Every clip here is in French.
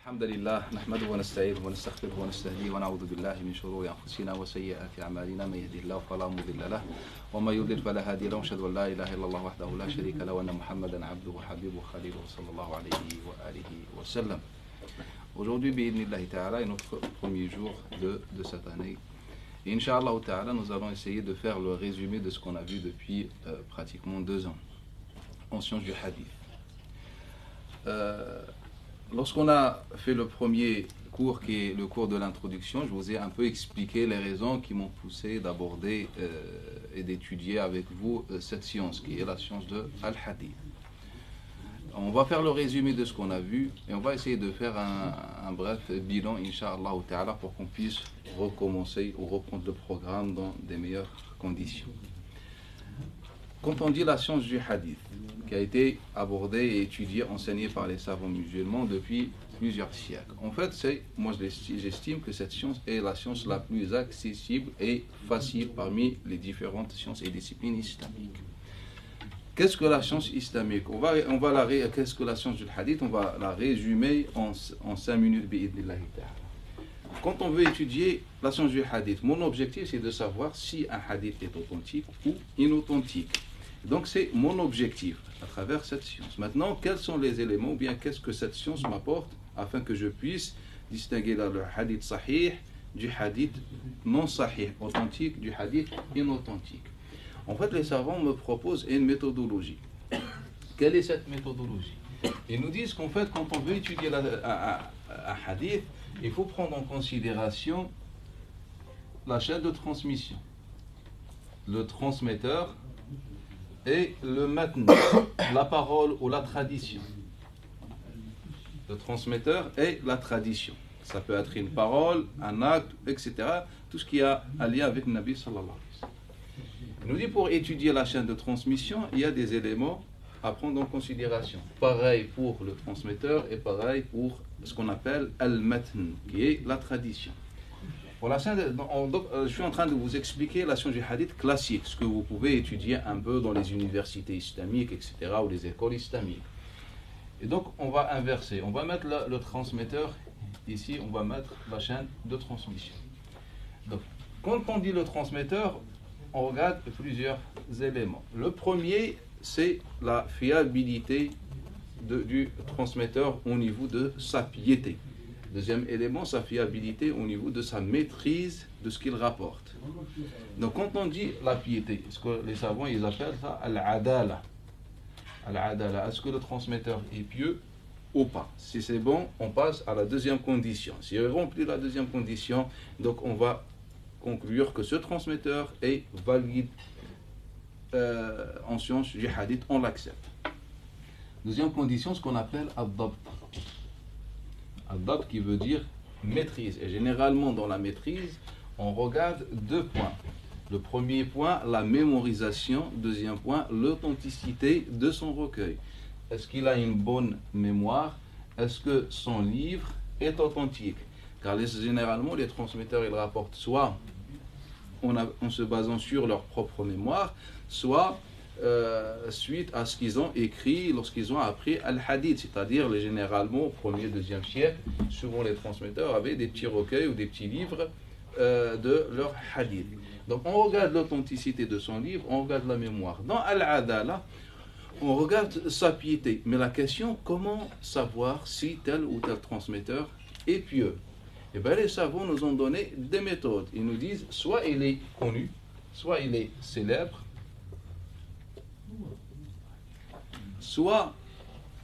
الحمد لله نحمده ونستعينه ونستغفره ونستهديه ونعوذ بالله من شرور أنفسنا وسيئات أعمالنا من يهده الله فلا مضل له ومن يضلل فلا هادي له وأشهد أن لا إله إلا الله وحده لا شريك له وأن محمدا عبده وحبيبه وخليله صلى الله عليه وآله وسلم. Aujourd'hui, bi'idhnillahi ta'ala, est notre premier jour de cette année. Et Inch'Allah ta'ala, nous allons essayer de faire le résumé de ce qu'on a vu depuis pratiquement 2 ans en sciences du hadith. Lorsqu'on a fait le premier cours, qui est le cours de l'introduction, je vous ai un peu expliqué les raisons qui m'ont poussé d'aborder et d'étudier avec vous cette science, qui est la science de Al-Hadith. On va faire le résumé de ce qu'on a vu et on va essayer de faire un bref bilan, Inch'Allah ta'ala, pour qu'on puisse recommencer ou reprendre le programme dans des meilleures conditions. Quand on dit la science du hadith, qui a été abordée et étudiée, enseignée par les savants musulmans depuis plusieurs siècles. En fait, moi j'estime que cette science est la science la plus accessible et facile parmi les différentes sciences et disciplines islamiques. Qu'est-ce que la science islamique? Qu'est-ce que la science du hadith? On va la résumer en 5 minutes. Quand on veut étudier la science du hadith, mon objectif c'est de savoir si un hadith est authentique ou inauthentique. Donc c'est mon objectif à travers cette science. Maintenant, quels sont les éléments ou bien qu'est-ce que cette science m'apporte afin que je puisse distinguer le hadith sahih du hadith non sahih, authentique du hadith inauthentique. En fait, les savants me proposent une méthodologie. Quelle est cette méthodologie? Ils nous disent qu'en fait, quand on veut étudier un hadith, il faut prendre en considération la chaîne de transmission, le transmetteur et le matn, la parole ou la tradition. Le transmetteur et la tradition. Ça peut être une parole, un acte, etc. Tout ce qui a un lien avec le Nabi sallallahu alayhi wa sallam. Il nous dit pour étudier la chaîne de transmission, il y a des éléments à prendre en considération. Pareil pour le transmetteur et pareil pour ce qu'on appelle al-matn, qui est la tradition. Pour la chaîne je suis en train de vous expliquer la science du hadith classique, ce que vous pouvez étudier un peu dans les universités islamiques, etc., ou les écoles islamiques. Et donc on va inverser, on va mettre le transmetteur ici, on va mettre la chaîne de transmission. Donc quand on dit le transmetteur, on regarde plusieurs éléments. Le premier, c'est la fiabilité du transmetteur au niveau de sa piété. Deuxième élément, sa fiabilité au niveau de sa maîtrise de ce qu'il rapporte. Donc quand on dit la piété, ce que les savants ils appellent ça al-adala. Al-adala, est-ce que le transmetteur est pieux ou pas? Si c'est bon, on passe à la deuxième condition. Si il remplit la deuxième condition, donc on va conclure que ce transmetteur est valide en science du hadith, on l'accepte. Deuxième condition, ce qu'on appelle ad-dabt. Ad-dabt qui veut dire maîtrise. Et généralement dans la maîtrise, on regarde 2 points. Le premier point, la mémorisation. Deuxième point, l'authenticité de son recueil. Est-ce qu'il a une bonne mémoire? Est-ce que son livre est authentique? Car généralement, les transmetteurs, ils rapportent soit en se basant sur leur propre mémoire, soit suite à ce qu'ils ont écrit lorsqu'ils ont appris al-hadith, c'est-à-dire généralement au 1er, 2e siècle, souvent les transmetteurs avaient des petits recueils ou des petits livres de leur hadith. Donc on regarde l'authenticité de son livre, on regarde la mémoire. Dans al-adala, on regarde sa piété. Mais la question, comment savoir si tel ou tel transmetteur est pieux? Eh bien, les savants nous ont donné des méthodes. Ils nous disent, soit il est connu, soit il est célèbre, soit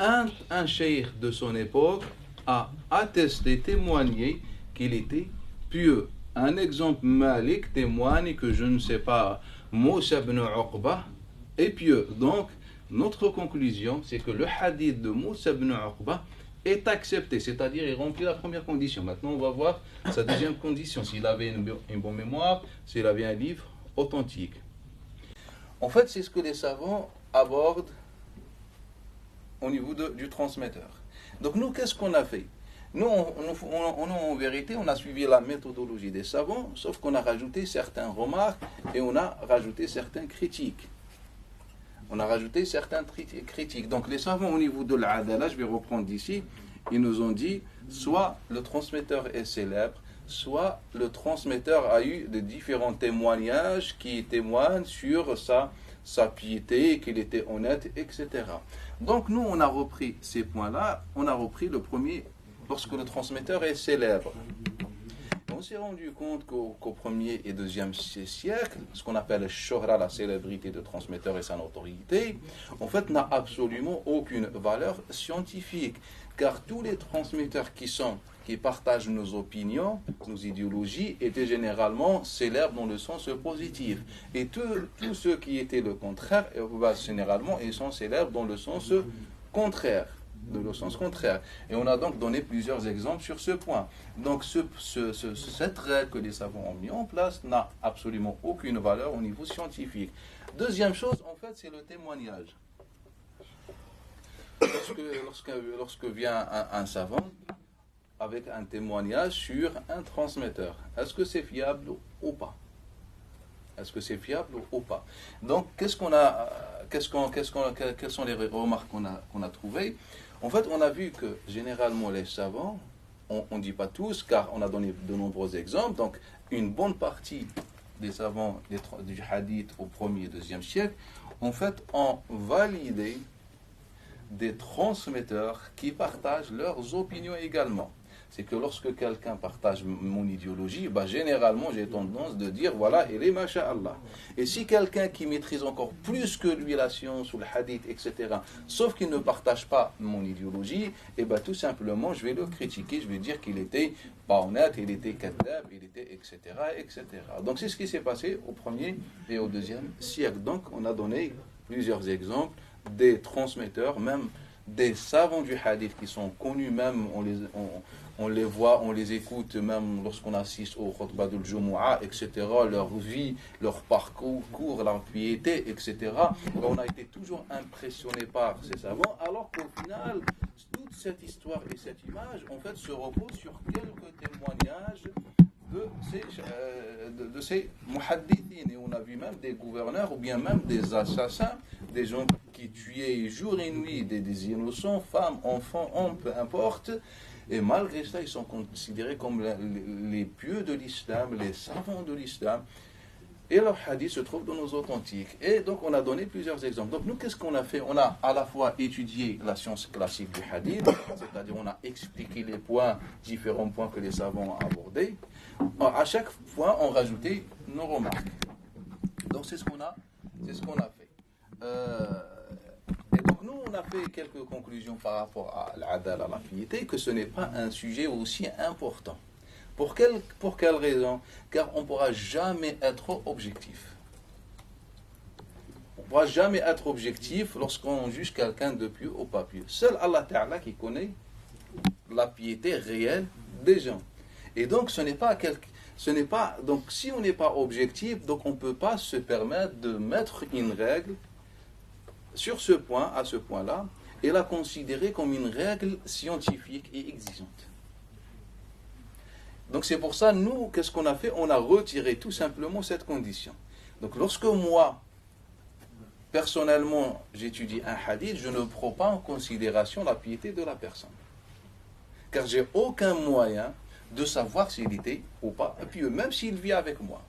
un cheikh de son époque a attesté, témoigné qu'il était pieux. Un exemple, Malik témoigne que je ne sais pas, Moussa ibn Uqba est pieux. Donc, notre conclusion, c'est que le hadith de Moussa ibn Uqba est accepté, c'est-à-dire il remplit la première condition. Maintenant, on va voir sa deuxième condition, s'il avait une bonne mémoire, s'il avait un livre authentique. En fait, c'est ce que les savants abordent au niveau du transmetteur. Donc nous, qu'est-ce qu'on a fait? Nous, en vérité, on a suivi la méthodologie des savants, sauf qu'on a rajouté certaines remarques et on a rajouté certaines critiques. Donc les savants au niveau de l'adala, je vais reprendre d'ici, ils nous ont dit, soit le transmetteur est célèbre, soit le transmetteur a eu de différents témoignages qui témoignent sur sa piété, qu'il était honnête, etc. Donc nous, on a repris ces points-là, on a repris le premier, lorsque le transmetteur est célèbre. On s'est rendu compte qu'au 1er et 2e siècle, ce qu'on appelle le shohra, la célébrité de transmetteur et sa notoriété, en fait, n'a absolument aucune valeur scientifique. Car tous les transmetteurs qui partagent nos opinions, nos idéologies, étaient généralement célèbres dans le sens positif. Et tous ceux qui étaient le contraire, généralement, ils sont célèbres dans le sens contraire. Et on a donc donné plusieurs exemples sur ce point. Donc cette règle que les savants ont mis en place n'a absolument aucune valeur au niveau scientifique. Deuxième chose, en fait, c'est le témoignage. Lorsque vient un savant avec un témoignage sur un transmetteur, est-ce que c'est fiable ou pas? Donc, quelles sont les remarques qu'on a trouvées? En fait, on a vu que généralement les savants, on ne dit pas tous, car on a donné de nombreux exemples, donc une bonne partie des savants du hadith au 1er et 2e siècle, en fait, ont validé des transmetteurs qui partagent leurs opinions également. C'est que lorsque quelqu'un partage mon idéologie, généralement j'ai tendance de dire voilà, il est masha'Allah. Et si quelqu'un qui maîtrise encore plus que lui la science ou le hadith, etc., sauf qu'il ne partage pas mon idéologie, tout simplement je vais le critiquer, je vais dire qu'il était pas honnête, il était kadhab, il était etc., etc. Donc c'est ce qui s'est passé au 1er et au 2e siècle. Donc on a donné plusieurs exemples des transmetteurs, même des savants du hadith qui sont connus, même on les voit, on les écoute même lorsqu'on assiste au khutbah du Jumu'ah, etc., leur vie, leur parcours, leur piété, etc. On a été toujours impressionné par ces savants, alors qu'au final, toute cette histoire et cette image, en fait, se repose sur quelques témoignages de ces muhaddithines. Et on a vu même des gouverneurs ou bien même des assassins, des gens qui tuaient jour et nuit des innocents, femmes, enfants, hommes, peu importe. Et malgré ça, ils sont considérés comme les pieux de l'islam, les savants de l'islam. Et leur hadith se trouve dans nos authentiques. Et donc, on a donné plusieurs exemples. Donc, nous, qu'est-ce qu'on a fait? On a à la fois étudié la science classique du hadith, c'est-à-dire on a expliqué les différents points que les savants ont abordés. À chaque fois, on rajoutait nos remarques. Donc, c'est ce qu'on a fait. Et donc, nous, on a fait quelques conclusions par rapport à l'adala, à la piété, que ce n'est pas un sujet aussi important. Pour quelle raison? Car on ne pourra jamais être objectif. On ne pourra jamais être objectif lorsqu'on juge quelqu'un de pieux ou pas pieux. Seul Allah Ta'ala qui connaît la piété réelle des gens. Et donc, donc si on n'est pas objectif, donc on ne peut pas se permettre de mettre une règle sur ce point, à ce point-là, et la considérer comme une règle scientifique et exigeante. Donc c'est pour ça, nous, qu'est-ce qu'on a fait? On a retiré tout simplement cette condition. Donc lorsque moi, personnellement, j'étudie un hadith, je ne prends pas en considération la piété de la personne. Car j'ai aucun moyen de savoir s'il était ou pas pieux, même s'il vit avec moi.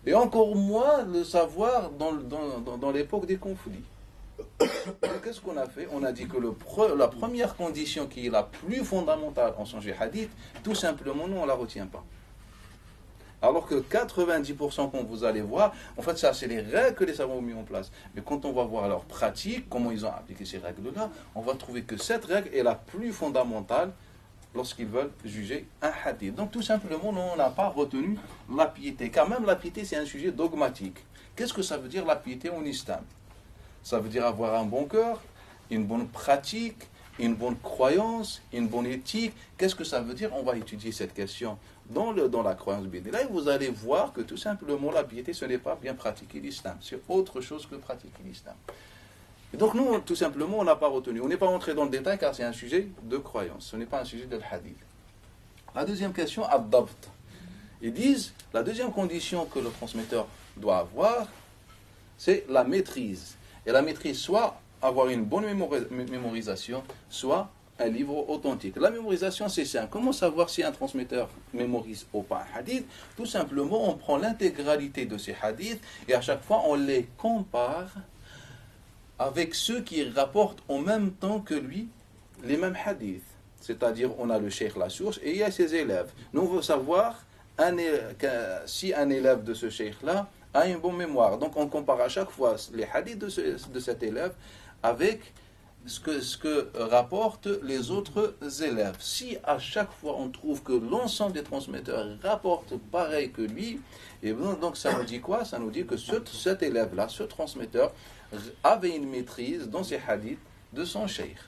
Et encore moins le savoir dans l'époque des conflits. Qu'est-ce qu'on a fait? On a dit que la première condition qui est la plus fondamentale en sciences du hadith, tout simplement, nous, on ne la retient pas. Alors que 90% quand vous allez voir, en fait, ça, c'est les règles que les savants ont mis en place. Mais quand on va voir leur pratique, comment ils ont appliqué ces règles-là, on va trouver que cette règle est la plus fondamentale lorsqu'ils veulent juger un hadith. Donc, tout simplement, nous, on n'a pas retenu la piété. Car même la piété, c'est un sujet dogmatique. Qu'est-ce que ça veut dire la piété en islam? Ça veut dire avoir un bon cœur, une bonne pratique, une bonne croyance, une bonne éthique. Qu'est-ce que ça veut dire? On va étudier cette question dans la croyance biblique. Là, vous allez voir que tout simplement, la piété, ce n'est pas bien pratiquer l'islam. C'est autre chose que pratiquer l'islam. Et donc, nous, tout simplement, on n'a pas retenu. On n'est pas entré dans le détail car c'est un sujet de croyance. Ce n'est pas un sujet de hadith. La deuxième question, ad-dabt. Ils disent, la deuxième condition que le transmetteur doit avoir, c'est la maîtrise. Et la maîtrise soit avoir une bonne mémorisation, soit un livre authentique. La mémorisation, c'est simple. Comment savoir si un transmetteur mémorise ou pas un hadith? Tout simplement, on prend l'intégralité de ces hadiths et à chaque fois, on les compare avec ceux qui rapportent en même temps que lui les mêmes hadiths. C'est-à-dire, on a le cheikh, la source, et il y a ses élèves. Nous, on veut savoir si un élève de ce cheikh-là a une bonne mémoire. Donc, on compare à chaque fois les hadiths de cet élève avec ce que rapportent les autres élèves. Si à chaque fois on trouve que l'ensemble des transmetteurs rapportent pareil que lui, et bien, donc ça nous dit quoi? Ça nous dit que cet élève-là, ce transmetteur, avait une maîtrise dans ses hadiths de son cheikh.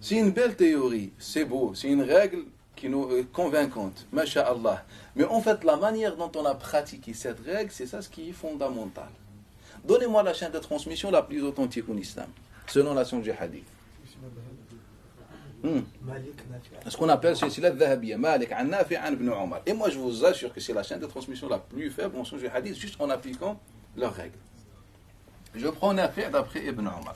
C'est une belle théorie, c'est beau, c'est une règle qui nous est convaincante, masha'Allah. Mais en fait, la manière dont on a pratiqué cette règle, c'est ça ce qui est fondamental. Donnez-moi la chaîne de transmission la plus authentique en islam, selon la science du hadith. Ce qu'on appelle silsila dhahabiyya, Malik, an Nafi', an Ibn Umar. Et moi je vous assure que c'est la chaîne de transmission la plus faible en science du hadith, juste en appliquant leurs règles. Je prends Nafi' d'après Ibn Umar.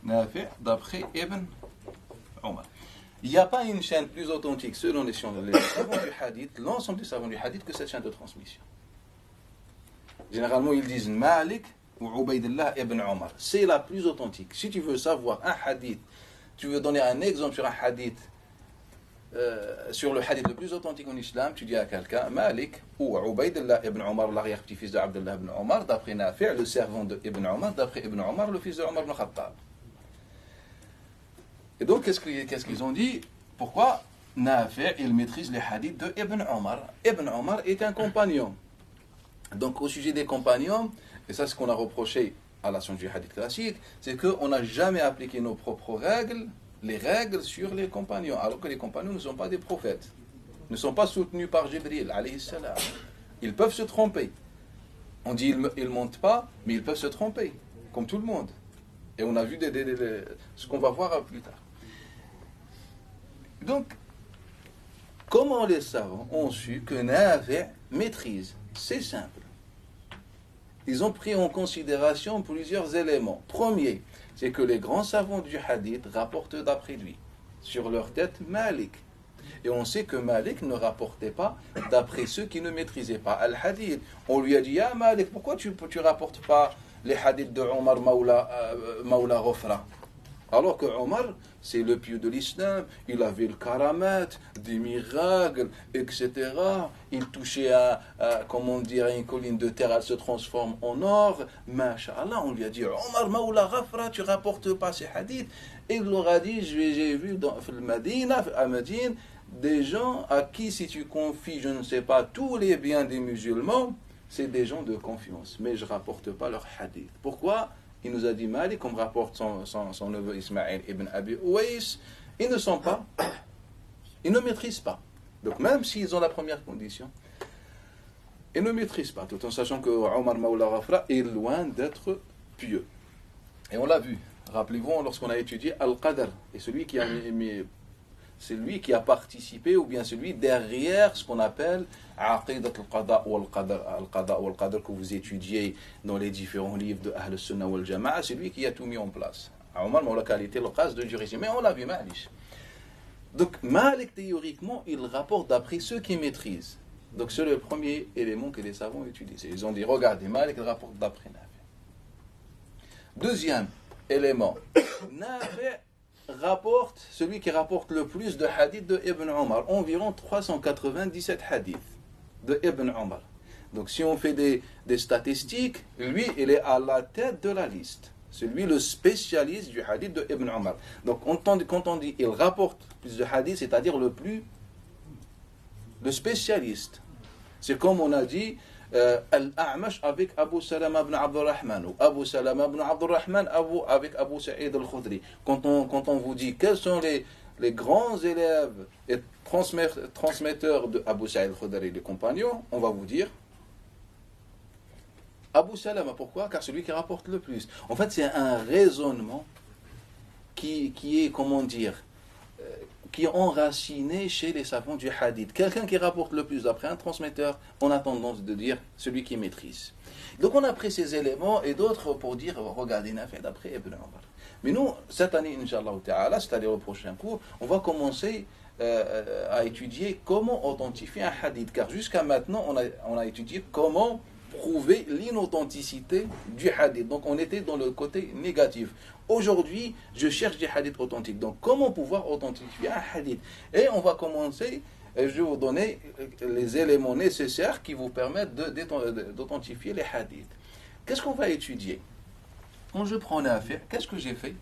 Nafi' d'après Ibn Umar. Il n'y a pas une chaîne plus authentique selon les savants du hadith, l'ensemble des savants du hadith, que cette chaîne de transmission. Généralement, ils disent Malik ou Ubaydullah ibn Umar. C'est la plus authentique. Si tu veux savoir un hadith, tu veux donner un exemple sur un hadith, sur le hadith le plus authentique en islam, tu dis à quelqu'un Malik ou Ubaydullah ibn Umar, l'arrière-petit-fils de Abdullah ibn Umar, d'après Nafi', le servant de Ibn Umar, d'après Ibn Umar, le fils de Umar ibn Khattab. Et donc, qu'est-ce qu'ils ont dit? Pourquoi Nafi' il maîtrise les hadiths de Ibn Umar? Ibn Umar est un compagnon. Donc, au sujet des compagnons, et ça c'est ce qu'on a reproché à la science du hadith classique, c'est qu'on n'a jamais appliqué nos propres règles, les règles sur les compagnons, alors que les compagnons ne sont pas des prophètes, ne sont pas soutenus par Jibril, alayhi salam. Ils peuvent se tromper. On dit ils ne mentent pas, mais ils peuvent se tromper, comme tout le monde. Et on a vu ce qu'on va voir plus tard. Donc, comment les savants ont su que Nafi' maîtrise? C'est simple. Ils ont pris en considération plusieurs éléments. Premier, c'est que les grands savants du hadith rapportent d'après lui. Sur leur tête, Malik. Et on sait que Malik ne rapportait pas d'après ceux qui ne maîtrisaient pas al-hadith. On lui a dit, ah Malik, pourquoi tu ne rapportes pas les hadiths de Omar Mawla Ghafra? Alors que Omar, c'est le pieux de l'islam, il avait le karamat, des miracles, etc. Il touchait à une colline de terre, elle se transforme en or. Masha'Allah, on lui a dit, Omar Mawla Ghafra, tu rapportes pas ces hadiths. Et il leur a dit, j'ai vu à Médine, des gens à qui si tu confies, je ne sais pas, tous les biens des musulmans, c'est des gens de confiance, mais je ne rapporte pas leur hadith. Pourquoi? Il nous a dit Malik, comme rapporte son neveu Ismaïl ibn Abi Ouais, ils ne maîtrisent pas. Donc même s'ils ont la première condition, ils ne maîtrisent pas, tout en sachant que Omar Mawla Ghafra est loin d'être pieux. Et on l'a vu, rappelez-vous, lorsqu'on a étudié Al-Qadr, et celui qui a participé, ou bien celui derrière ce qu'on appelle Aqidat al-Qada wal-Qadr que vous étudiez dans les différents livres de Ahl al-Sunnah wal-Jama'a, c'est lui qui a tout mis en place. Omar Mawla qualité le cas de juriste, mais on l'a vu, Malik. Donc Malik, théoriquement, il rapporte d'après ceux qui maîtrisent. Donc c'est le premier élément que les savants utilisent. Ils ont dit, regardez, Malik il rapporte d'après Nafi'. Deuxième élément, Nafi' rapporte, celui qui rapporte le plus de hadiths de Ibn Umar, environ 397 hadiths de Ibn Umar. Donc si on fait des statistiques, lui il est à la tête de la liste. C'est lui le spécialiste du hadith de Ibn Umar. Donc quand on dit il rapporte plus de hadiths, c'est-à-dire le spécialiste. C'est comme on a dit Al-A'mash avec Abu Salama ibn Abdurrahman ou Abu Salama ibn Abdurrahman avec Abu Sa'id al-Khudri. Quand on vous dit quels sont les grands élèves et transmetteurs de Abu Sa'id al-Khudri et les compagnons, on va vous dire Abu Salama. Pourquoi? Car celui qui rapporte le plus. En fait, c'est un raisonnement qui est, comment dire, qui est enraciné chez les savants du hadith. Quelqu'un qui rapporte le plus d'après un transmetteur, on a tendance de dire celui qui maîtrise. Donc on a pris ces éléments et d'autres pour dire, regardez, Nafi' d'après Ibn Omar. Mais nous, cette année, Inch'Allah Ta'ala, c'est-à-dire au prochain cours, on va commencer à étudier comment authentifier un hadith. Car jusqu'à maintenant, on a étudié comment prouver l'inauthenticité du hadith. Donc on était dans le côté négatif. Aujourd'hui, je cherche des hadiths authentiques. Donc comment pouvoir authentifier un hadith? Et on va commencer, je vais vous donner les éléments nécessaires qui vous permettent d'authentifier les hadiths. Qu'est-ce qu'on va étudier? Quand je prends Nafi', qu'est-ce que j'ai fait?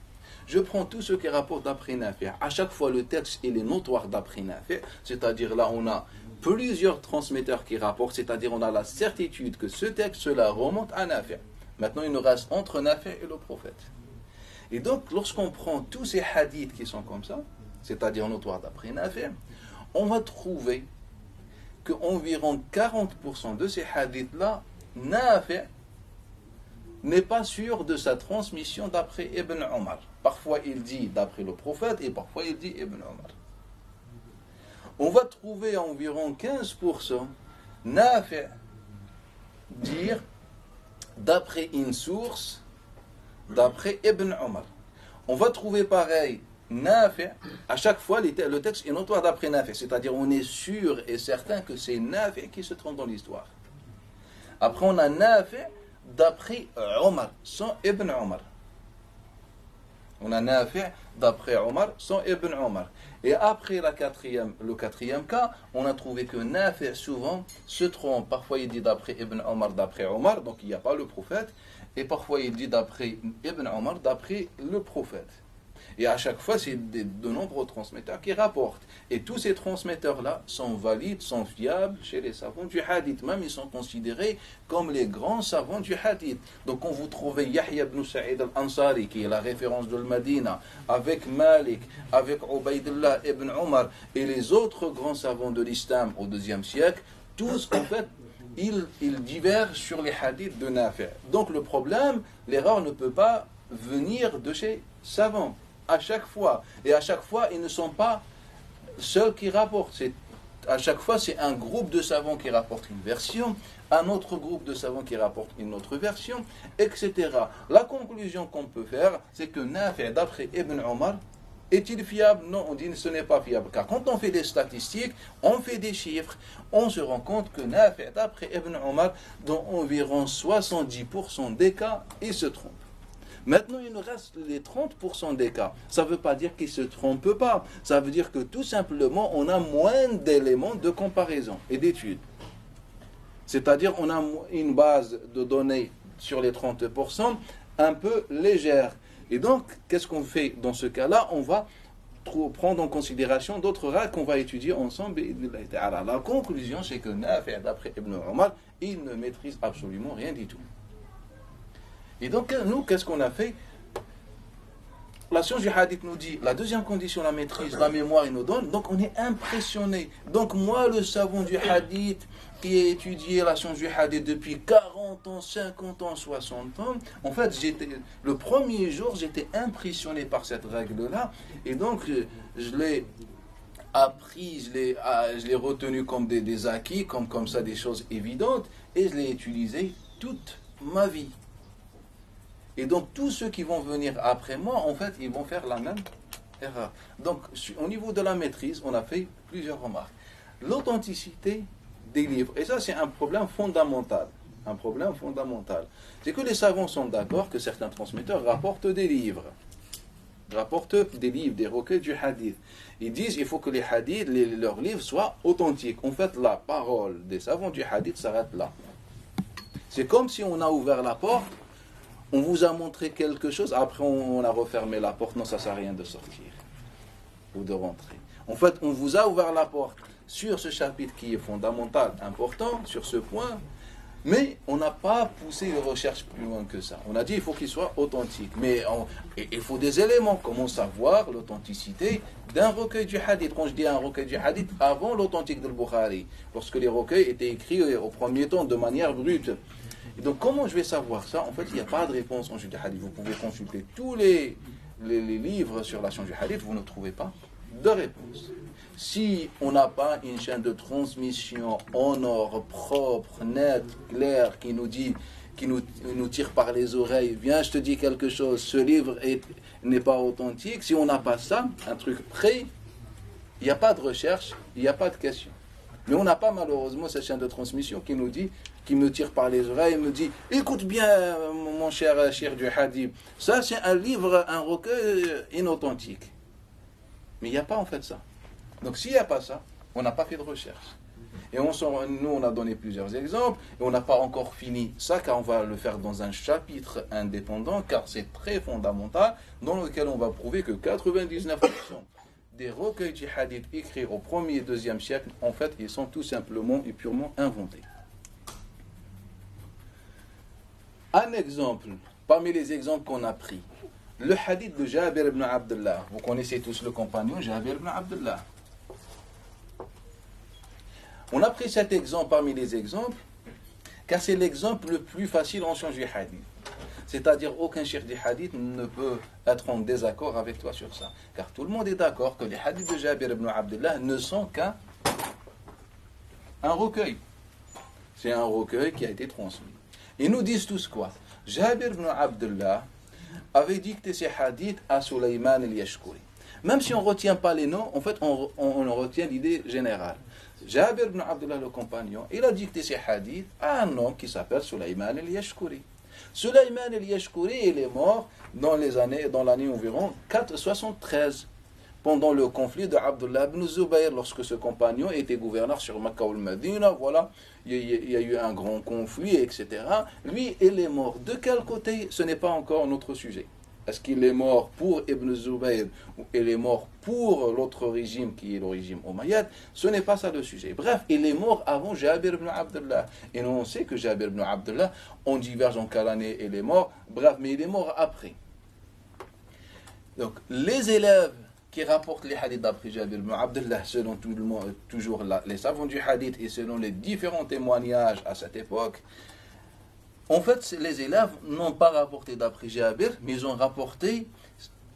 Je prends tout ce qui rapporte d'après Nafi'. À chaque fois, le texte il est notoire d'après Nafi', c'est-à-dire là, on a plusieurs transmetteurs qui rapportent, c'est-à-dire on a la certitude que ce texte-là remonte à Nafi'. Maintenant, il nous reste entre Nafi' et le prophète. Et donc, lorsqu'on prend tous ces hadiths qui sont comme ça, c'est-à-dire notoires d'après Nafi', on va trouver qu'environ 40% de ces hadiths-là, Nafi' n'est pas sûr de sa transmission d'après Ibn Omar. Parfois il dit d'après le prophète et parfois il dit Ibn Omar. On va trouver environ 15% Nafi' dire d'après une source, d'après Ibn Omar. On va trouver pareil Nafi', à chaque fois le texte est notoire d'après Nafi', c'est-à-dire on est sûr et certain que c'est Nafi' qui se trompe dans l'histoire. Après on a Nafi' d'après Omar, sans Ibn Omar. On a Nafi' d'après Omar, sans Ibn Omar. Et après le quatrième cas, on a trouvé que Nafi' souvent se trompe. Parfois il dit d'après Ibn Omar, d'après Omar, donc il n'y a pas le prophète. Et parfois il dit d'après Ibn Omar, d'après le prophète. Et à chaque fois, c'est de nombreux transmetteurs qui rapportent. Et tous ces transmetteurs-là sont valides, sont fiables chez les savants du hadith. Même ils sont considérés comme les grands savants du hadith. Donc quand vous trouvez Yahya ibn Sa'id al-Ansari, qui est la référence de l'Madina, avec Malik, avec Ubaydullah ibn Omar, et les autres grands savants de l'islam au IIe siècle, tous en fait, ils divergent sur les hadiths de Nafi'. Donc le problème, l'erreur ne peut pas venir de chez savants. À chaque fois. Et à chaque fois, ils ne sont pas seuls qui rapportent. À chaque fois, c'est un groupe de savants qui rapporte une version, un autre groupe de savants qui rapporte une autre version, etc. La conclusion qu'on peut faire, c'est que Nafi' d'après Ibn Omar, est-il fiable? Non, on dit que ce n'est pas fiable. Car quand on fait des statistiques, on fait des chiffres, on se rend compte que Nafi' d'après Ibn Omar, dans environ 70% des cas, il se trompe. Maintenant, il nous reste les 30% des cas. Ça ne veut pas dire qu'il ne se trompe pas. Ça veut dire que tout simplement, on a moins d'éléments de comparaison et d'études. C'est-à-dire, on a une base de données sur les 30% un peu légère. Et donc, qu'est-ce qu'on fait dans ce cas-là? On va prendre en considération d'autres règles qu'on va étudier ensemble. Alors, la conclusion, c'est que Nafi' d'après Ibn Omar, il ne maîtrise absolument rien du tout. Et donc, nous, qu'est-ce qu'on a fait? La science du hadith nous dit, la deuxième condition, la maîtrise, la mémoire, il nous donne. Donc, on est impressionné. Donc, moi, le savant du hadith, qui a étudié la science du hadith depuis 40 ans, 50 ans, 60 ans, en fait, le premier jour, j'étais impressionné par cette règle-là. Et donc, je l'ai appris, je l'ai retenu comme des acquis, comme ça, des choses évidentes, et je l'ai utilisé toute ma vie. Et donc, tous ceux qui vont venir après moi, en fait, ils vont faire la même erreur. Donc, au niveau de la maîtrise, on a fait plusieurs remarques. L'authenticité des livres, et ça, c'est un problème fondamental. Un problème fondamental. C'est que les savants sont d'accord que certains transmetteurs rapportent des livres. Rapportent des livres, des recueils du hadith. Ils disent qu'il faut que les hadiths, leurs livres soient authentiques. En fait, la parole des savants du hadith s'arrête là. C'est comme si on a ouvert la porte. On vous a montré quelque chose, après on a refermé la porte. Non, ça ne sert à rien de sortir ou de rentrer. En fait, on vous a ouvert la porte sur ce chapitre qui est fondamental, important, sur ce point, mais on n'a pas poussé les recherches plus loin que ça. On a dit qu'il faut qu'il soit authentique, mais il faut des éléments. Comment savoir l'authenticité d'un recueil du hadith? Quand je dis un recueil du hadith, avant l'authentique de Bukhari, lorsque les recueils étaient écrits au premier temps de manière brute. Et donc, comment je vais savoir ça? En fait, il n'y a pas de réponse en science du hadith. Vous pouvez consulter tous les livres sur la science du hadith, vous ne trouvez pas Deux réponses. Si on n'a pas une chaîne de transmission en or, propre, net, clair, qui nous dit, qui nous tire par les oreilles, viens, je te dis quelque chose, ce livre n'est pas authentique, si on n'a pas ça, un truc prêt, il n'y a pas de recherche, il n'y a pas de question. Mais on n'a pas malheureusement cette chaîne de transmission qui nous dit, qui me tire par les oreilles et me dit, écoute bien mon cher Cheikh du Hadith, ça c'est un livre, un recueil inauthentique. Mais il n'y a pas en fait ça. Donc s'il n'y a pas ça, on n'a pas fait de recherche. Et nous on a donné plusieurs exemples, et on n'a pas encore fini ça, car on va le faire dans un chapitre indépendant, car c'est très fondamental, dans lequel on va prouver que 99% des recueils du hadith écrits au 1er et 2e siècle, en fait, ils sont tout simplement et purement inventés. Un exemple, parmi les exemples qu'on a pris, le hadith de Jabir ibn Abdullah. Vous connaissez tous le compagnon Jabir ibn Abdullah. On a pris cet exemple parmi les exemples, car c'est l'exemple le plus facile en sciences du hadith. C'est-à-dire, aucun cheikh du hadith ne peut être en désaccord avec toi sur ça. Car tout le monde est d'accord que les hadiths de Jabir ibn Abdullah ne sont qu'un recueil. C'est un recueil qui a été transmis. Ils nous disent tous quoi? Jabir ibn Abdullah avait dicté ses hadiths à Sulayman al-Yashkuri. Même si on ne retient pas les noms, en fait, on retient l'idée générale. Jabir ibn Abdullah, le compagnon, il a dicté ses hadiths à un homme qui s'appelle Sulayman al-Yashkuri. Sulayman al-Yashkuri, il est mort dans l'année environ 473, pendant le conflit de Abdullah ibn Zubayr, lorsque ce compagnon était gouverneur sur Makkah ou Medina. Voilà, il y a eu un grand conflit, etc. Lui, il est mort. De quel côté? Ce n'est pas encore notre sujet. Est-ce qu'il est mort pour Ibn Zubayr ou il est mort pour l'autre régime qui est le régime Omeyyade? Ce n'est pas ça le sujet. Bref, il est mort avant Jabir ibn Abdullah. Et nous on sait que Jabir ibn Abdullah, on diverge en quelle année il est mort. Bref, mais il est mort après. Donc, les élèves qui rapportent les hadiths d'après Jabir ibn Abdullah, selon tout le monde, toujours les savants du hadith et selon les différents témoignages à cette époque, en fait, les élèves n'ont pas rapporté d'après Jabir, mais ils ont rapporté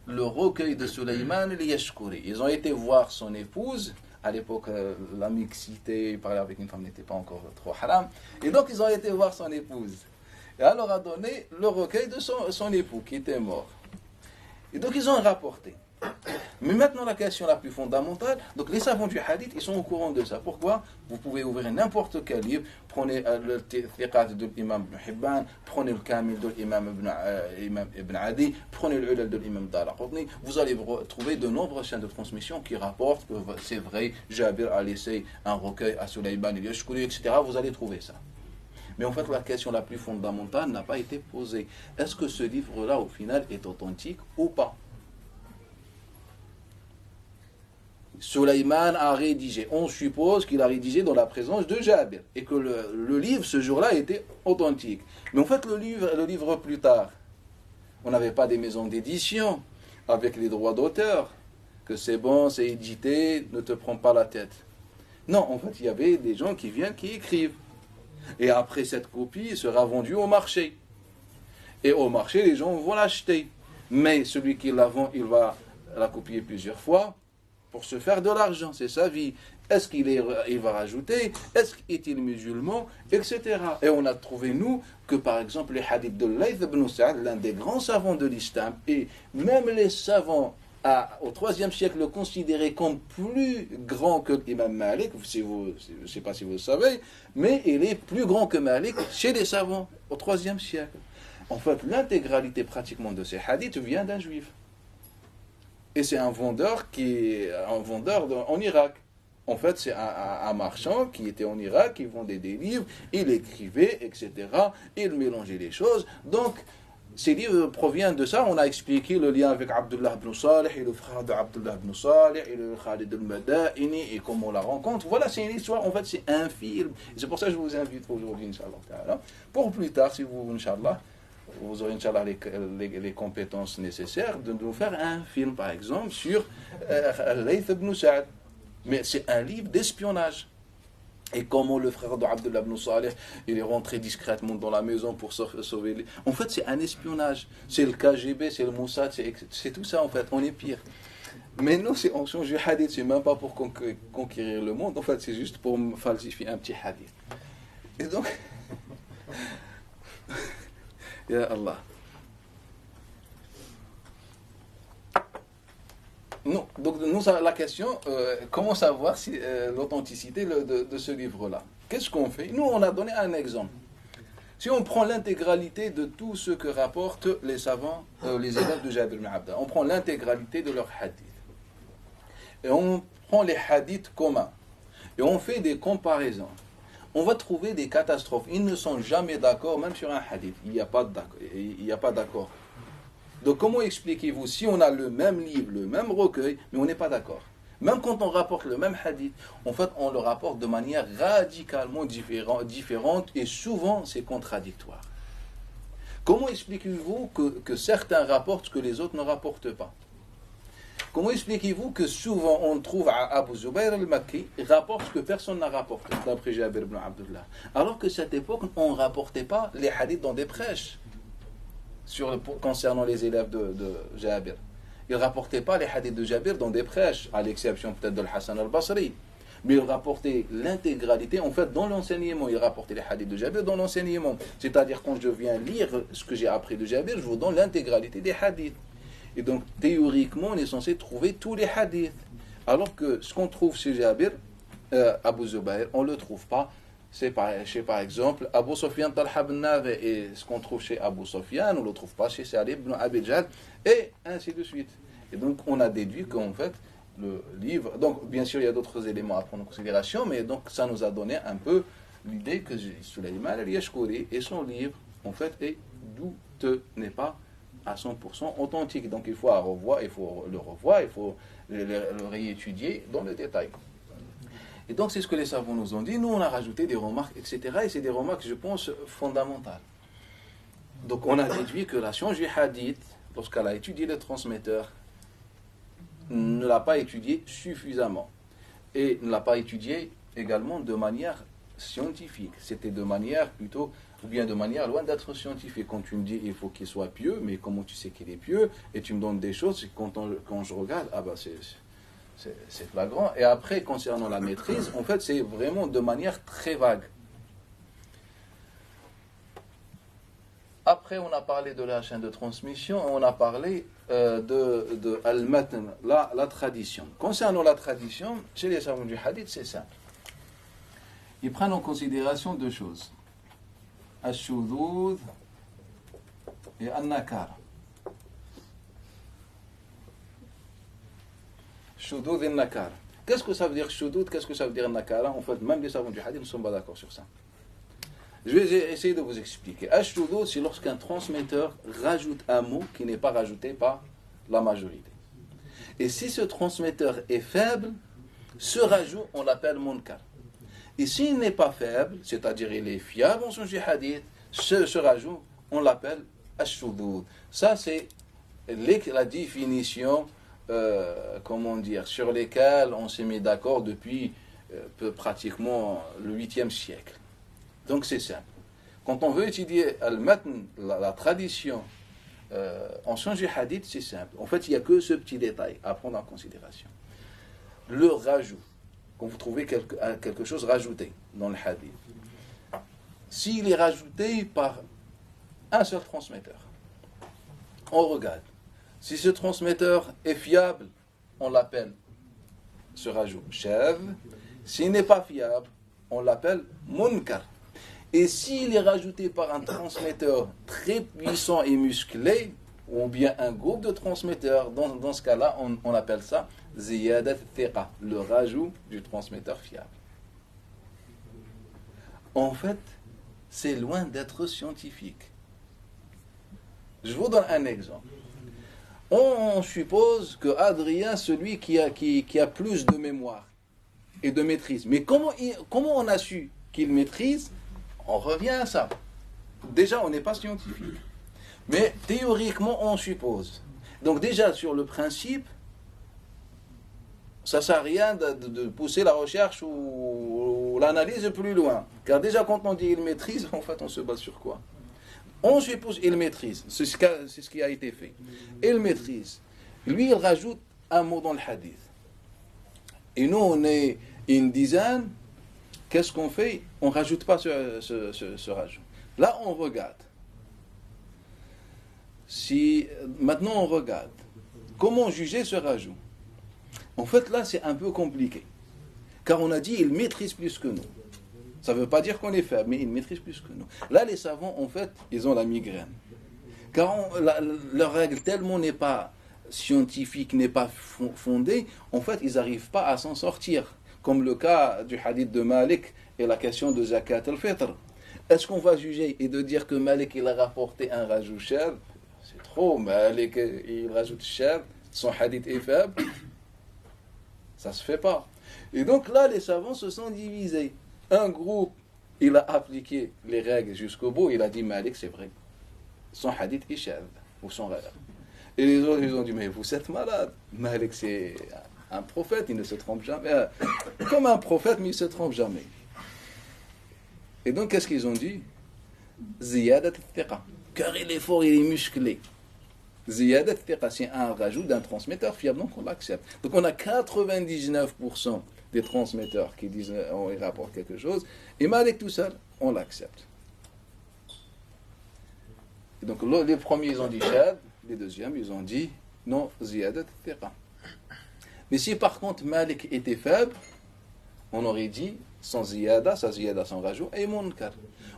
le recueil de Sulayman al-Yashkuri. Ils ont été voir son épouse. À l'époque, la mixité, parler avec une femme n'était pas encore trop haram. Et donc, ils ont été voir son épouse. Et elle leur a donné le recueil de son époux, qui était mort. Et donc, ils ont rapporté. Mais maintenant, la question la plus fondamentale, donc les savants du hadith, ils sont au courant de ça. Pourquoi? Vous pouvez ouvrir n'importe quel livre, prenez le Thiqat de l'imam Ibn Hibban, prenez le Kamil de l'imam Ibn Adi, prenez l'Ulal de l'imam Daraqutni, vous allez trouver de nombreuses chaînes de transmission qui rapportent que c'est vrai, Jabir a laissé un recueil à Sulayman al-Yashkuri, etc. Vous allez trouver ça. Mais en fait, la question la plus fondamentale n'a pas été posée. Est-ce que ce livre-là, au final, est authentique ou pas? Sulayman a rédigé, on suppose qu'il a rédigé dans la présence de Jabir, et que le livre, ce jour-là, était authentique. Mais en fait, le livre plus tard, on n'avait pas des maisons d'édition, avec les droits d'auteur, que c'est bon, c'est édité, ne te prends pas la tête. Non, en fait, il y avait des gens qui viennent, qui écrivent. Et après, cette copie sera vendue au marché. Et au marché, les gens vont l'acheter. Mais celui qui la vend, il va la copier plusieurs fois, pour se faire de l'argent, c'est sa vie. Est-ce il va rajouter? Est-il musulman? Etc. Et on a trouvé, nous, que par exemple, les hadiths de Layth ibn Sa'd, l'un des grands savants de l'islam, et même les savants au IIIe siècle le considéraient comme plus grand que l'imam Malik, je ne sais pas si vous le savez, mais il est plus grand que Malik chez les savants au IIIe siècle. En fait, l'intégralité pratiquement de ces hadiths vient d'un juif. Et c'est un vendeur en Irak. En fait, c'est un marchand qui était en Irak, qui vendait des livres, il écrivait, etc. Il mélangeait les choses. Donc, ces livres proviennent de ça. On a expliqué le lien avec Abdullah ibn Salih et le frère d'Abdullah ibn Salih et le Khalid al-Madaini et comment on la rencontre. Voilà, c'est une histoire. En fait, c'est un film. Et c'est pour ça que je vous invite aujourd'hui, Inch'Allah. Pour plus tard, si vous, Inch'Allah, vous aurez, Inch'Allah, les compétences nécessaires de nous faire un film, par exemple, sur Layth ibn Sa'd. Mais c'est un livre d'espionnage. Et comment le frère d'Abdullah ibn Salih, il est rentré discrètement dans la maison pour sauver les... En fait, c'est un espionnage. C'est le KGB, c'est le Mossad, c'est tout ça, en fait. On est pire. Mais nous, on change le hadith, c'est même pas pour conquérir le monde, en fait, c'est juste pour falsifier un petit hadith. Et donc, Ya Allah. Non, donc nous, la question, comment savoir si, l'authenticité de ce livre-là? Qu'est-ce qu'on fait? Nous, on a donné un exemple. Si on prend l'intégralité de tout ce que rapportent les savants, les élèves de Jabir ibn Abdallah, on prend l'intégralité de leurs hadiths. Et on prend les hadiths communs. Et on fait des comparaisons. On va trouver des catastrophes. Ils ne sont jamais d'accord, même sur un hadith. Il n'y a pas d'accord. Donc comment expliquez-vous, si on a le même livre, le même recueil, mais on n'est pas d'accord? Même quand on rapporte le même hadith, en fait, on le rapporte de manière radicalement différente et souvent c'est contradictoire. Comment expliquez-vous que certains rapportent ce que les autres ne rapportent pas? Comment expliquez-vous que souvent on trouve à Abu Zubayr al-Makki rapporte ce que personne n'a rapporté, d'après Jabir ibn Abdullah? Alors que cette époque, on ne rapportait pas les hadiths dans des prêches concernant les élèves de Jabir. Ils ne rapportaient pas les hadiths de Jabir dans des prêches, à l'exception peut-être de Hassan al-Basri. Mais ils rapportaient l'intégralité, en fait, dans l'enseignement. Ils rapportaient les hadiths de Jabir dans l'enseignement. C'est-à-dire, quand je viens lire ce que j'ai appris de Jabir, je vous donne l'intégralité des hadiths. Et donc, théoriquement, on est censé trouver tous les hadiths. Alors que ce qu'on trouve chez Jabir, Abu Zubayr, on ne le trouve pas. C'est chez, par exemple, Abu Sufyan Talha ibn Nafi, et ce qu'on trouve chez Abu Sufyan, on ne le trouve pas chez Salih ibn Abi Jahl, et ainsi de suite. Et donc, on a déduit qu'en fait, le livre... Donc, bien sûr, il y a d'autres éléments à prendre en considération, mais donc, ça nous a donné un peu l'idée que Sulayman al-Yashkuri et son livre, en fait, est douteux, n'est pas à 100% authentique. Donc, il faut le revoir, il faut le réétudier dans le détail. Et donc, c'est ce que les savants nous ont dit. Nous, on a rajouté des remarques, etc. Et c'est des remarques, je pense, fondamentales. Donc, on a déduit que la science du hadith, lorsqu'elle a étudié le transmetteur, ne l'a pas étudié suffisamment. Et ne l'a pas étudié également de manière scientifique. C'était de manière plutôt, ou bien de manière loin d'être scientifique. Quand tu me dis, il faut qu'il soit pieux, mais comment tu sais qu'il est pieux? Et tu me donnes des choses, quand je regarde, ah ben c'est flagrant. Et après, concernant la maîtrise, en fait, c'est vraiment de manière très vague. Après, on a parlé de la chaîne de transmission, on a parlé de al-matn, la tradition. Concernant la tradition, chez les savants du hadith, c'est simple. Ils prennent en considération deux choses. Al-shudud et al-nakara. Shudud et nakara. Qu'est-ce que ça veut dire shudud? Qu'est-ce que ça veut dire nakara? En fait, même les savants du hadith ne sont pas d'accord sur ça. Je vais essayer de vous expliquer. Al-shudud, c'est lorsqu'un transmetteur rajoute un mot qui n'est pas rajouté par la majorité. Et si ce transmetteur est faible, ce rajout, on l'appelle munkar. Et s'il n'est pas faible, c'est-à-dire il est fiable en son hadith, ce rajout, on l'appelle al-shudud. Ça, c'est la définition sur lesquels on s'est mis d'accord depuis pratiquement le 8e siècle. Donc c'est simple. Quand on veut étudier al-matn, la tradition en sciences du hadith, c'est simple. En fait, il n'y a que ce petit détail à prendre en considération. Le rajout, quand vous trouvez quelque chose rajouté dans le hadith, s'il est rajouté par un seul transmetteur, on regarde. Si ce transmetteur est fiable, on l'appelle, ce rajout, shadh. S'il n'est pas fiable, on l'appelle munkar. Et s'il est rajouté par un transmetteur très puissant et musclé, ou bien un groupe de transmetteurs, dans ce cas-là, on appelle ça ziyadat thiqa, le rajout du transmetteur fiable. En fait, c'est loin d'être scientifique. Je vous donne un exemple. On suppose que Adrien, celui qui a plus de mémoire et de maîtrise. Mais comment on a su qu'il maîtrise? On revient à ça. Déjà, on n'est pas scientifique. Mais théoriquement, on suppose. Donc déjà, sur le principe, ça ne sert à rien de pousser la recherche ou l'analyse plus loin. Car déjà, quand on dit il maîtrise, en fait, on se base sur quoi? On suppose qu'il maîtrise. C'est ce qui a été fait. Il maîtrise. Lui, il rajoute un mot dans le hadith. Et nous, on est une dizaine. Qu'est-ce qu'on fait? On ne rajoute pas ce rajout. Là, on regarde. Maintenant, on regarde. Comment juger ce rajout? En fait, là, c'est un peu compliqué. Car on a dit, il maîtrise plus que nous. Ça ne veut pas dire qu'on est faible, mais il maîtrise plus que nous. Là, les savants, en fait, ils ont la migraine. Car leur règle tellement n'est pas scientifique, n'est pas fondée, en fait, ils n'arrivent pas à s'en sortir. Comme le cas du hadith de Malik et la question de Zakat al-Fitr. Est-ce qu'on va juger et de dire que Malik, il a rapporté un rajout cher? C'est trop, Malik, il rajoute cher, son hadith est faible. Ça ne se fait pas. Et donc là, les savants se sont divisés. Un groupe, il a appliqué les règles jusqu'au bout, il a dit Malik, c'est vrai. Son hadith est cher, ou son rêve. Et les autres, ils ont dit, mais vous êtes malade. Malik, c'est un prophète, il ne se trompe jamais. Comme un prophète, mais il ne se trompe jamais. Et donc, qu'est-ce qu'ils ont dit? Ziyadat al-thiqa. Car il est fort, il est musclé. Ziyadat al-thiqa, c'est un rajout d'un transmetteur fiable, donc on l'accepte. Donc, on a 99% des transmetteurs qui disent, on y rapporte quelque chose. Et Malik tout seul, on l'accepte. Et donc, les premiers, ils ont dit shad. Les deuxièmes, ils ont dit non, ziyadat al-thiqa. Mais si par contre Malik était faible, on aurait dit sans ziyada, sans rajout, et munkar.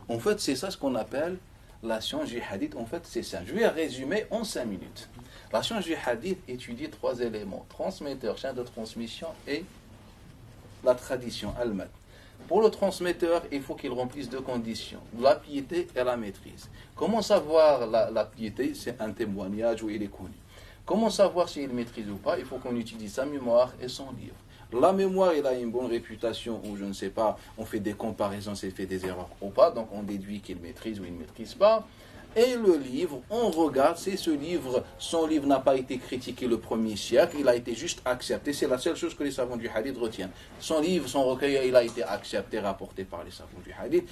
En fait, c'est ça ce qu'on appelle la science du hadith. En fait, c'est ça. Je vais résumer en 5 minutes. La science du hadith étudie 3 éléments: transmetteur, chaîne de transmission et la tradition, al-mat. Pour le transmetteur, il faut qu'il remplisse 2 conditions, la piété et la maîtrise. Comment savoir la piété? C'est un témoignage où il est connu. Comment savoir s'il maîtrise ou pas? Il faut qu'on utilise sa mémoire et son livre. La mémoire, il a une bonne réputation, ou je ne sais pas, on fait des comparaisons, s'il fait des erreurs ou pas, donc on déduit qu'il maîtrise ou il ne maîtrise pas. Et le livre, on regarde, c'est ce livre, son livre n'a pas été critiqué le 1er siècle, il a été juste accepté, c'est la seule chose que les savants du hadith retiennent. Son livre, son recueil, il a été accepté, rapporté par les savants du hadith,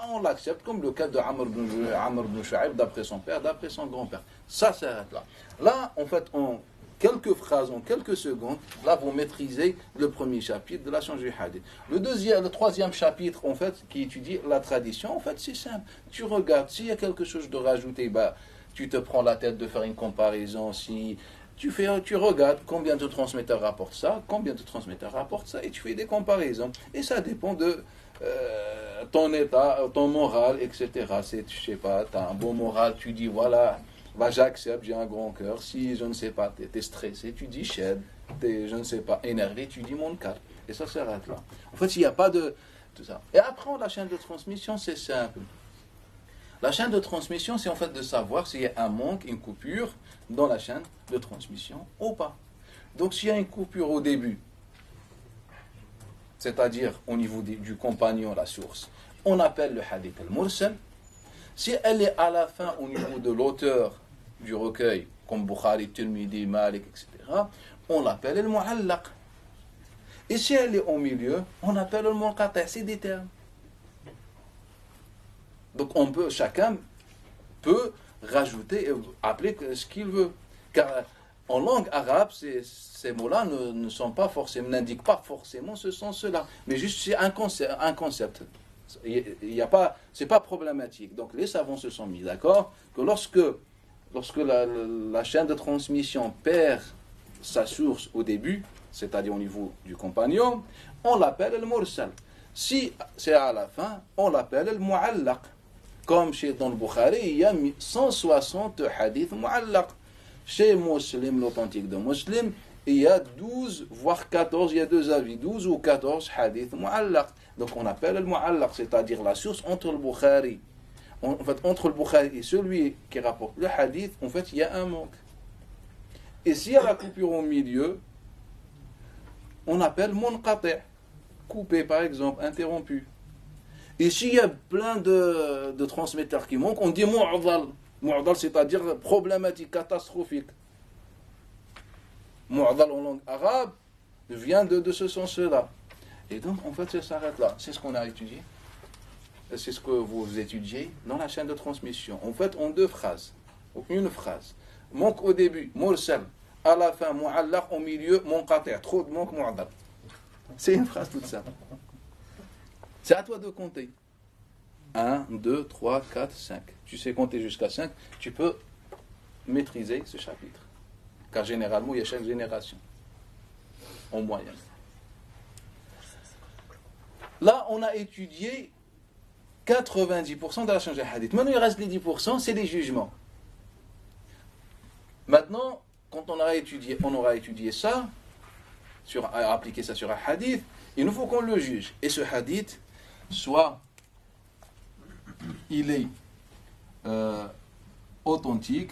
on l'accepte, comme le cas de Amr ibn Shu'ayb, d'après son père, d'après son grand-père. Ça s'arrête là. Là, en fait, en quelques phrases, en quelques secondes, là, vous maîtrisez le 1er chapitre de la science du hadith. Le 3e chapitre, en fait, qui étudie la tradition, en fait, c'est simple. Tu regardes, s'il y a quelque chose de rajouté, tu te prends la tête de faire une comparaison. Si tu regardes combien de transmetteurs rapportent ça, et tu fais des comparaisons. Et ça dépend de ton état, ton moral, etc. Je sais pas, tu as un bon moral, tu dis, voilà, j'accepte, j'ai un grand cœur. Si, je ne sais pas, tu es stressé, tu dis shed. Je ne sais pas, énervé, tu dis munkar. Et ça s'arrête là. En fait, il n'y a pas de tout ça. Et après, la chaîne de transmission, c'est simple. La chaîne de transmission, c'est en fait de savoir s'il y a un manque, une coupure dans la chaîne de transmission ou pas. Donc, s'il y a une coupure au début, c'est-à-dire au niveau du compagnon, la source, on appelle le hadith al-mursal. Si elle est à la fin au niveau de l'auteur du recueil, comme Bukhari, Tirmidhi, Malik, etc., on l'appelle le mu'allaq. Et si elle est au milieu, on appelle le munqati'. C'est des termes. Donc chacun peut rajouter et appeler ce qu'il veut. Car en langue arabe, ces mots-là n'indiquent pas forcément ce sens-là. Mais juste c'est un concept. C'est pas problématique. Donc les savants se sont mis d'accord que lorsque la chaîne de transmission perd sa source au début, c'est-à-dire au niveau du compagnon, on l'appelle le mursal. Si c'est à la fin, on l'appelle le mu'allaq. Comme dans le Bukhari, il y a 160 hadiths mu'allaq. Chez Muslim, l'authentique de Muslim, il y a 12, voire 14, il y a 2 avis, 12 ou 14 hadiths mu'allaq. Donc on appelle le mu'allaq, c'est-à-dire la source entre le Bukhari. En fait, entre le Bukhari et celui qui rapporte le hadith, en fait, il y a un manque. Et s'il y a la coupure au milieu, on appelle munqati', coupé par exemple, interrompu. Et s'il y a plein de transmetteurs qui manquent, on dit mu'adal. Mu'adal, c'est-à-dire problématique, catastrophique. Mu'adal en langue arabe vient de ce sens-là. Et donc, en fait, ça s'arrête là. C'est ce qu'on a étudié. C'est ce que vous étudiez dans la chaîne de transmission. En fait, en 2 phrases. Une phrase. Manque au début, mursal. à la fin mu'allaq, au milieu munqati', trop de manque mu'adal. C'est une phrase toute simple. C'est à toi de compter. 1, 2, 3, 4, 5. Tu sais compter jusqu'à 5, tu peux maîtriser ce chapitre. Car généralement, il y a chaque génération, en moyenne. Là, on a étudié 90% de la science des hadiths. Maintenant, il reste les 10%, c'est les jugements. Maintenant, quand on aura étudié ça, appliquer ça sur un hadith, il nous faut qu'on le juge. Et ce hadith, soit il est authentique,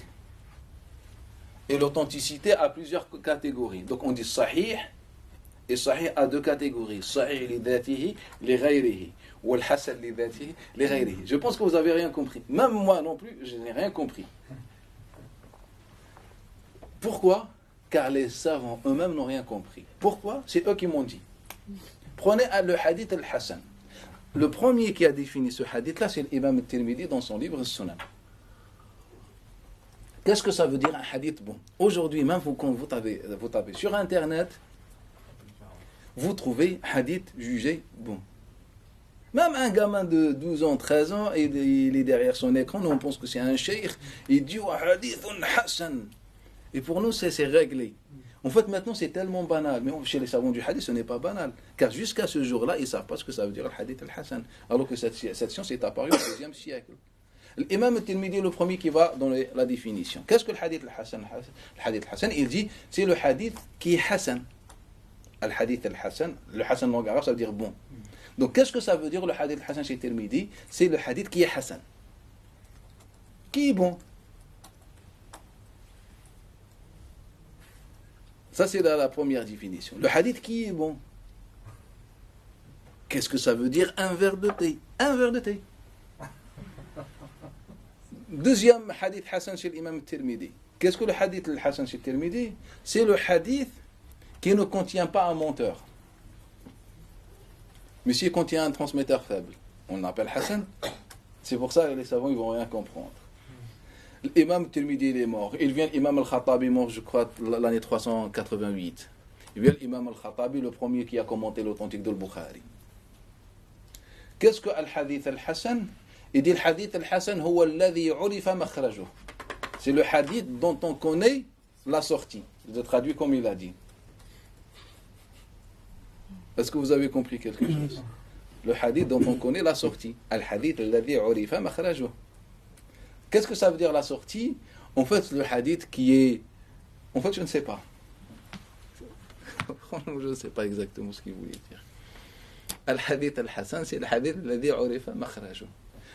et l'authenticité a plusieurs catégories. Donc on dit sahih, et sahih a deux catégories. Sahih li dhatihi, li ghayrihi. Ou al-hasan li dhatihi, li ghayrihi. Je pense que vous n'avez rien compris. Même moi non plus, je n'ai rien compris. Pourquoi ? Car les savants eux-mêmes n'ont rien compris. Pourquoi ? C'est eux qui m'ont dit. Prenez le hadith al-Hasan. Le premier qui a défini ce hadith-là, c'est l'imam al-Tirmidhi dans son livre Sunan. Qu'est-ce que ça veut dire un hadith bon ? Aujourd'hui, même quand vous tapez sur Internet, vous trouvez hadith jugé bon. Même un gamin de 12 ans, 13 ans, il est derrière son écran, nous on pense que c'est un cheikh, il dit « hadithun hasan ». Et pour nous, c'est réglé. En fait, maintenant, c'est tellement banal. Mais chez les savants du hadith, ce n'est pas banal. Car jusqu'à ce jour-là, ils ne savent pas ce que ça veut dire le hadith al-Hasan. Alors que cette science est apparue au deuxième siècle. L'imam al-Tirmidhi est le premier qui va dans la définition. Qu'est-ce que le hadith al-Hasan ? Le hadith al-Hasan, il dit, c'est le hadith qui est Hasan. Le hadith al-Hasan, le Hasan en langue arabe, ça veut dire bon. Donc, qu'est-ce que ça veut dire le hadith al-Hasan chez Tirmidhi ? C'est le hadith qui est Hasan. Qui est bon. Ça, c'est la première définition. Le hadith qui est bon. Qu'est-ce que ça veut dire un verre de thé ? Un verre de thé. Deuxième hadith Hassan chez l'imam Tirmidhi. Qu'est-ce que le hadith Hassan chez Tirmidhi ? C'est le hadith qui ne contient pas un menteur. Mais s'il contient un transmetteur faible, on l'appelle Hassan. C'est pour ça que les savants ne vont rien comprendre. L'imam Tirmidhi il est mort. Il vient l'imam al-Khattabi mort, je crois, l'année 388. Il vient l'imam al-Khattabi, le premier qui a commenté l'authentique de Bukhari. Qu'est-ce que al-Hadith al-Hasan ? Il dit al-Hadith al-Hasan huwa alladhi urifa makhrajuh. C'est le hadith dont on connaît la sortie. Je traduis comme il a dit. Est-ce que vous avez compris quelque chose ? Le hadith dont on connaît la sortie. Al-Hadith alladhi urifa makhrajuh. Qu'est-ce que ça veut dire la sortie ? En fait, le hadith qui est... En fait, je ne sais pas. Je ne sais pas exactement ce qu'il voulait dire. Al-Hadith al-Hasan, c'est le hadith alladhi urifa makhrajuh.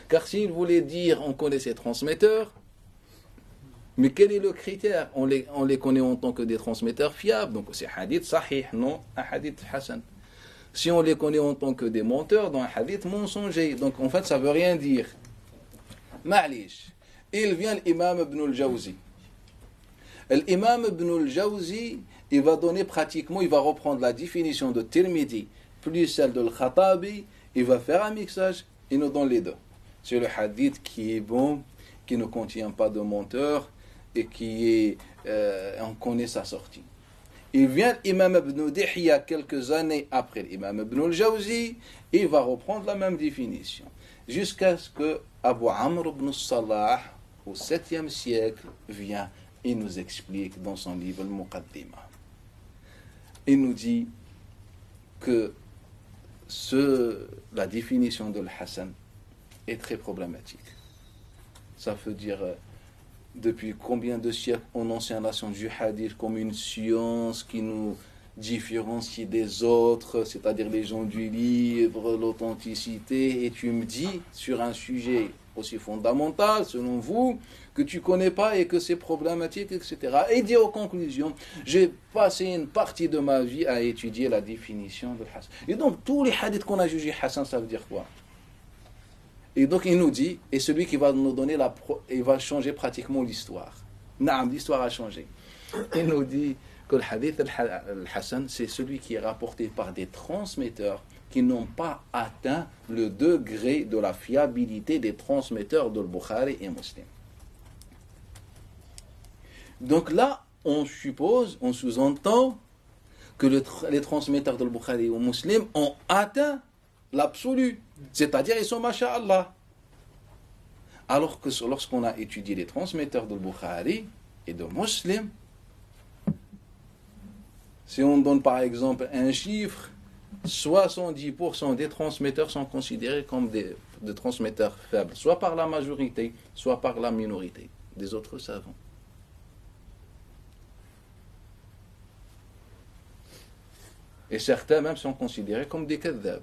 Car s'il voulait dire on connaît ses transmetteurs, mais quel est le critère ? On les connaît en tant que des transmetteurs fiables, donc c'est hadith sahih, non un hadith hasan. Si on les connaît en tant que des menteurs, dans un hadith mensonger, donc en fait ça ne veut rien dire. Ma'lish. Il vient l'imam Ibn al-Jawzi. L'imam Ibn al-Jawzi, il va donner pratiquement, il va reprendre la définition de Tirmidhi plus celle de Al-Khattabi, il va faire un mixage, il nous donne les deux. C'est le hadith qui est bon, qui ne contient pas de menteur et qui est, on connaît sa sortie. Il vient l'imam Ibn Dihya quelques années après l'imam Ibn al-Jawzi, il va reprendre la même définition. Jusqu'à ce que Abu Amr ibn Salah, au 7e siècle, vient et nous explique dans son livre Al-Muqaddimah. Il nous dit que la définition de l'Hassan est très problématique. Ça veut dire depuis combien de siècles on enseigne la science du hadith comme une science qui nous différencie des autres, c'est-à-dire les gens du livre, l'authenticité, et tu me dis sur un sujet aussi fondamental, selon vous, que tu ne connais pas et que c'est problématique, etc. Et dit aux conclusions, j'ai passé une partie de ma vie à étudier la définition de Hassan. Et donc, tous les hadiths qu'on a jugés Hassan, ça veut dire quoi ? Et donc, il nous dit, et celui qui va nous donner il va changer pratiquement l'histoire. Naam, l'histoire a changé. Il nous dit que le hadith al-Hassan, c'est celui qui est rapporté par des transmetteurs qui n'ont pas atteint le degré de la fiabilité des transmetteurs de Bukhari et Muslim. Donc là, on suppose, on sous-entend que les transmetteurs de Bukhari ou Muslim ont atteint l'absolu. C'est-à-dire, ils sont masha'Allah. Alors que lorsqu'on a étudié les transmetteurs de Bukhari et de Muslim, si on donne par exemple un chiffre, 70% des transmetteurs sont considérés comme des transmetteurs faibles, soit par la majorité, soit par la minorité des autres savants. Et certains même sont considérés comme des kadhab.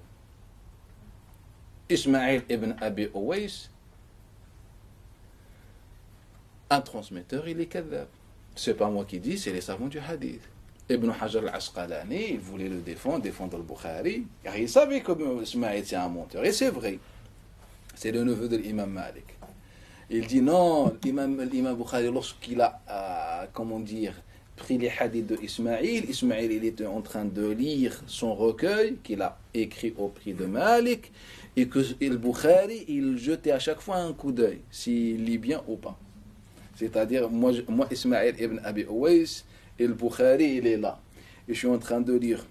Ismaïl ibn Abi Uwais, un transmetteur, il est kadhab. C'est pas moi qui dis, c'est les savants du hadith. Ibn Hajar al-Asqalani, il voulait le défendre le Bukhari, car il savait que Ismaïl c'est un menteur. Et c'est vrai. C'est le neveu de l'imam Malik. Il dit non, l'imam Bukhari, lorsqu'il a, pris les hadiths de Ismaïl, il était en train de lire son recueil qu'il a écrit au prix de Malik, et que le Bukhari, il jetait à chaque fois un coup d'œil, s'il lit bien ou pas. C'est-à-dire, moi Ismaïl ibn Abi Uwais, et le Bukhari, il est là. Et je suis en train de lire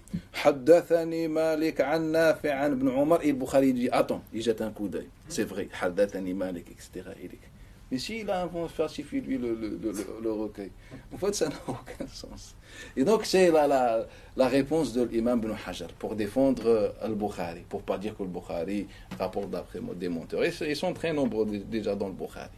Haddathani Malik an Nafi' an ibn Umar. Et le Bukhari dit attends, il jette un coup d'œil. C'est vrai, Haddathani Malik, etc. Mais s'il a falsifié lui le recueil, en fait, ça n'a aucun sens. Et donc, c'est la réponse de l'imam Ibn Hajar pour défendre al-Bukhari, pour ne pas dire que le Bukhari rapporte d'après des menteurs. Et ils sont très nombreux déjà dans le Bukhari.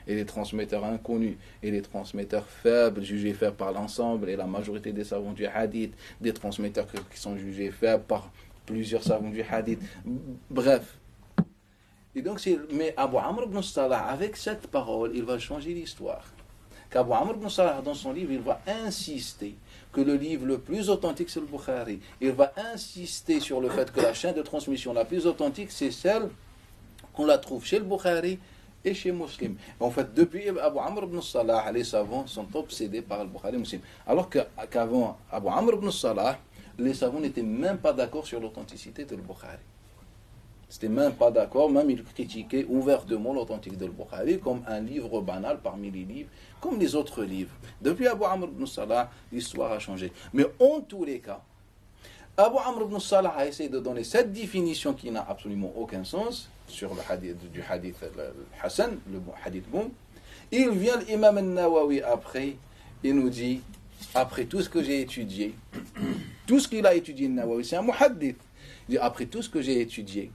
Et les transmetteurs inconnus, et les transmetteurs faibles, jugés faibles par l'ensemble, et la majorité des savants du hadith, des transmetteurs qui sont jugés faibles par plusieurs savants du hadith. Bref. Et donc, mais Abu Amr ibn Salah, avec cette parole, il va changer l'histoire. Qu'Abu Amr ibn Salah, dans son livre, il va insister que le livre le plus authentique, c'est le Bukhari. Il va insister sur le fait que la chaîne de transmission la plus authentique, c'est celle qu'on la trouve chez le Bukhari et chez Muslim. En fait, depuis Abu Amr ibn Salah, les savants sont obsédés par le Bukhari et Muslim. Alors qu'avant Abu Amr ibn Salah, les savants n'étaient même pas d'accord sur l'authenticité de le Bukhari. C'était même pas d'accord, même ils critiquaient ouvertement l'authentique de le Bukhari comme un livre banal parmi les livres, comme les autres livres. Depuis Abu Amr ibn Salah, l'histoire a changé. Mais en tous les cas, Abu Amr ibn Salah a essayé de donner cette définition qui n'a absolument aucun sens sur le hadith du hadith Hassan, le hadith bon. Il vient l'imam al-Nawawi après, il nous dit, après tout ce que j'ai étudié, tout ce qu'il a étudié al-Nawawi, c'est un muhaddith. Il dit, après tout ce que j'ai étudié,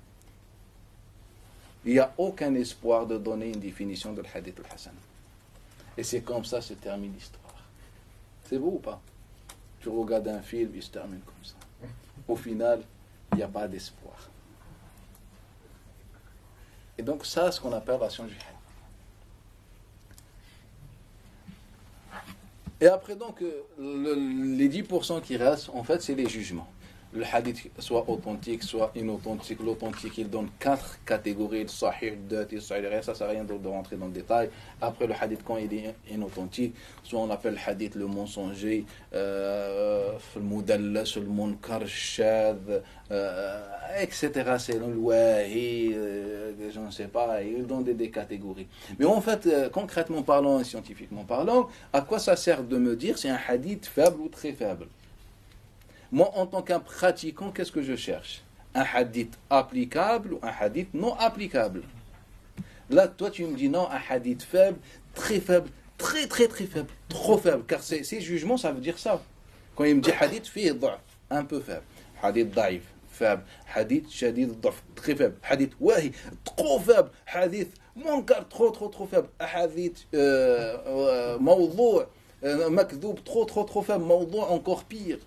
il n'y a aucun espoir de donner une définition de hadith al-Hassan. Et c'est comme ça se termine l'histoire. C'est beau ou pas? Tu regardes un film, il se termine comme ça. Au final, il n'y a pas d'espoir. Et donc ça, c'est ce qu'on appelle la science du hadith. Et après donc, les 10% qui restent, en fait, c'est les jugements. Le hadith soit authentique, soit inauthentique. L'authentique, il donne 4 catégories, le sahih, le dati, le sahih, ça sert à rien de rentrer dans le détail. Après le hadith, quand il est inauthentique, soit on appelle le hadith le mensonger, le mudallas, le munkar, le shadh, etc. C'est le wahi, je ne sais pas, il donne des catégories. Mais en fait, concrètement parlant et scientifiquement parlant, à quoi ça sert de me dire c'est un hadith faible ou très faible? Moi, en tant qu'un pratiquant, qu'est-ce que je cherche? Un hadith applicable ou un hadith non applicable? Là, toi, tu me dis non, un hadith faible, très faible, très faible, trop faible. Car ces jugements, ça veut dire ça. Quand il me dit hadith, fihi dha'f, un peu faible. Hadith da'if, faible. Hadith shadid dha'f, très faible. Hadith wahi, trop faible. Hadith munkar, trop faible. Hadith mawdou', makdhoub, trop faible. Mawdou' encore pire.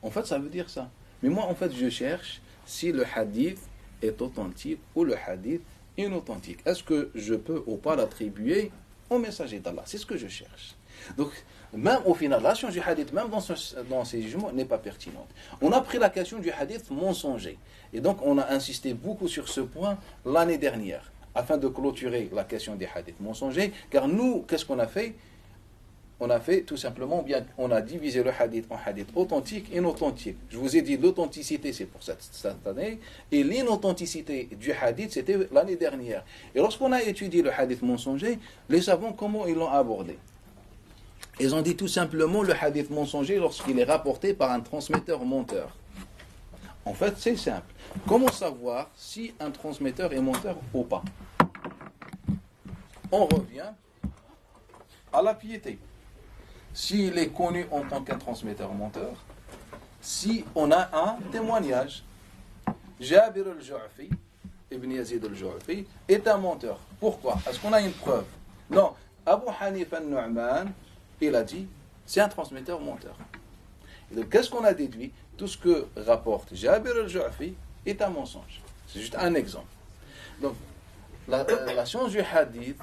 En fait, ça veut dire ça. Mais moi, en fait, je cherche si le hadith est authentique ou le hadith inauthentique. Est-ce que je peux ou pas l'attribuer au messager d'Allah? C'est ce que je cherche. Donc, même au final, la science du hadith, même dans ces jugements, n'est pas pertinente. On a pris la question du hadith mensonger. Et donc, on a insisté beaucoup sur ce point l'année dernière, afin de clôturer la question des hadiths mensongers. Car nous, qu'est-ce qu'on a fait? On a fait tout simplement, bien, on a divisé le hadith en hadith authentique et inauthentique. Je vous ai dit l'authenticité, c'est pour cette année, et l'inauthenticité du hadith, c'était l'année dernière. Et lorsqu'on a étudié le hadith mensonger, les savants, comment ils l'ont abordé? Ils ont dit tout simplement le hadith mensonger lorsqu'il est rapporté par un transmetteur menteur. En fait, c'est simple. Comment savoir si un transmetteur est menteur ou pas? On revient à la piété. S'il est connu en tant qu'un transmetteur menteur, si on a un témoignage, Jabir al-Ju'fi, Ibn Yazid al-Ju'fi, est un menteur. Pourquoi? Est-ce qu'on a une preuve? Non. Abu Hanif al-Nu'man, il a dit, c'est un transmetteur menteur. Et donc, qu'est-ce qu'on a déduit? Tout ce que rapporte Jabir al-Ju'fi est un mensonge. C'est juste un exemple. Donc, la science du hadith,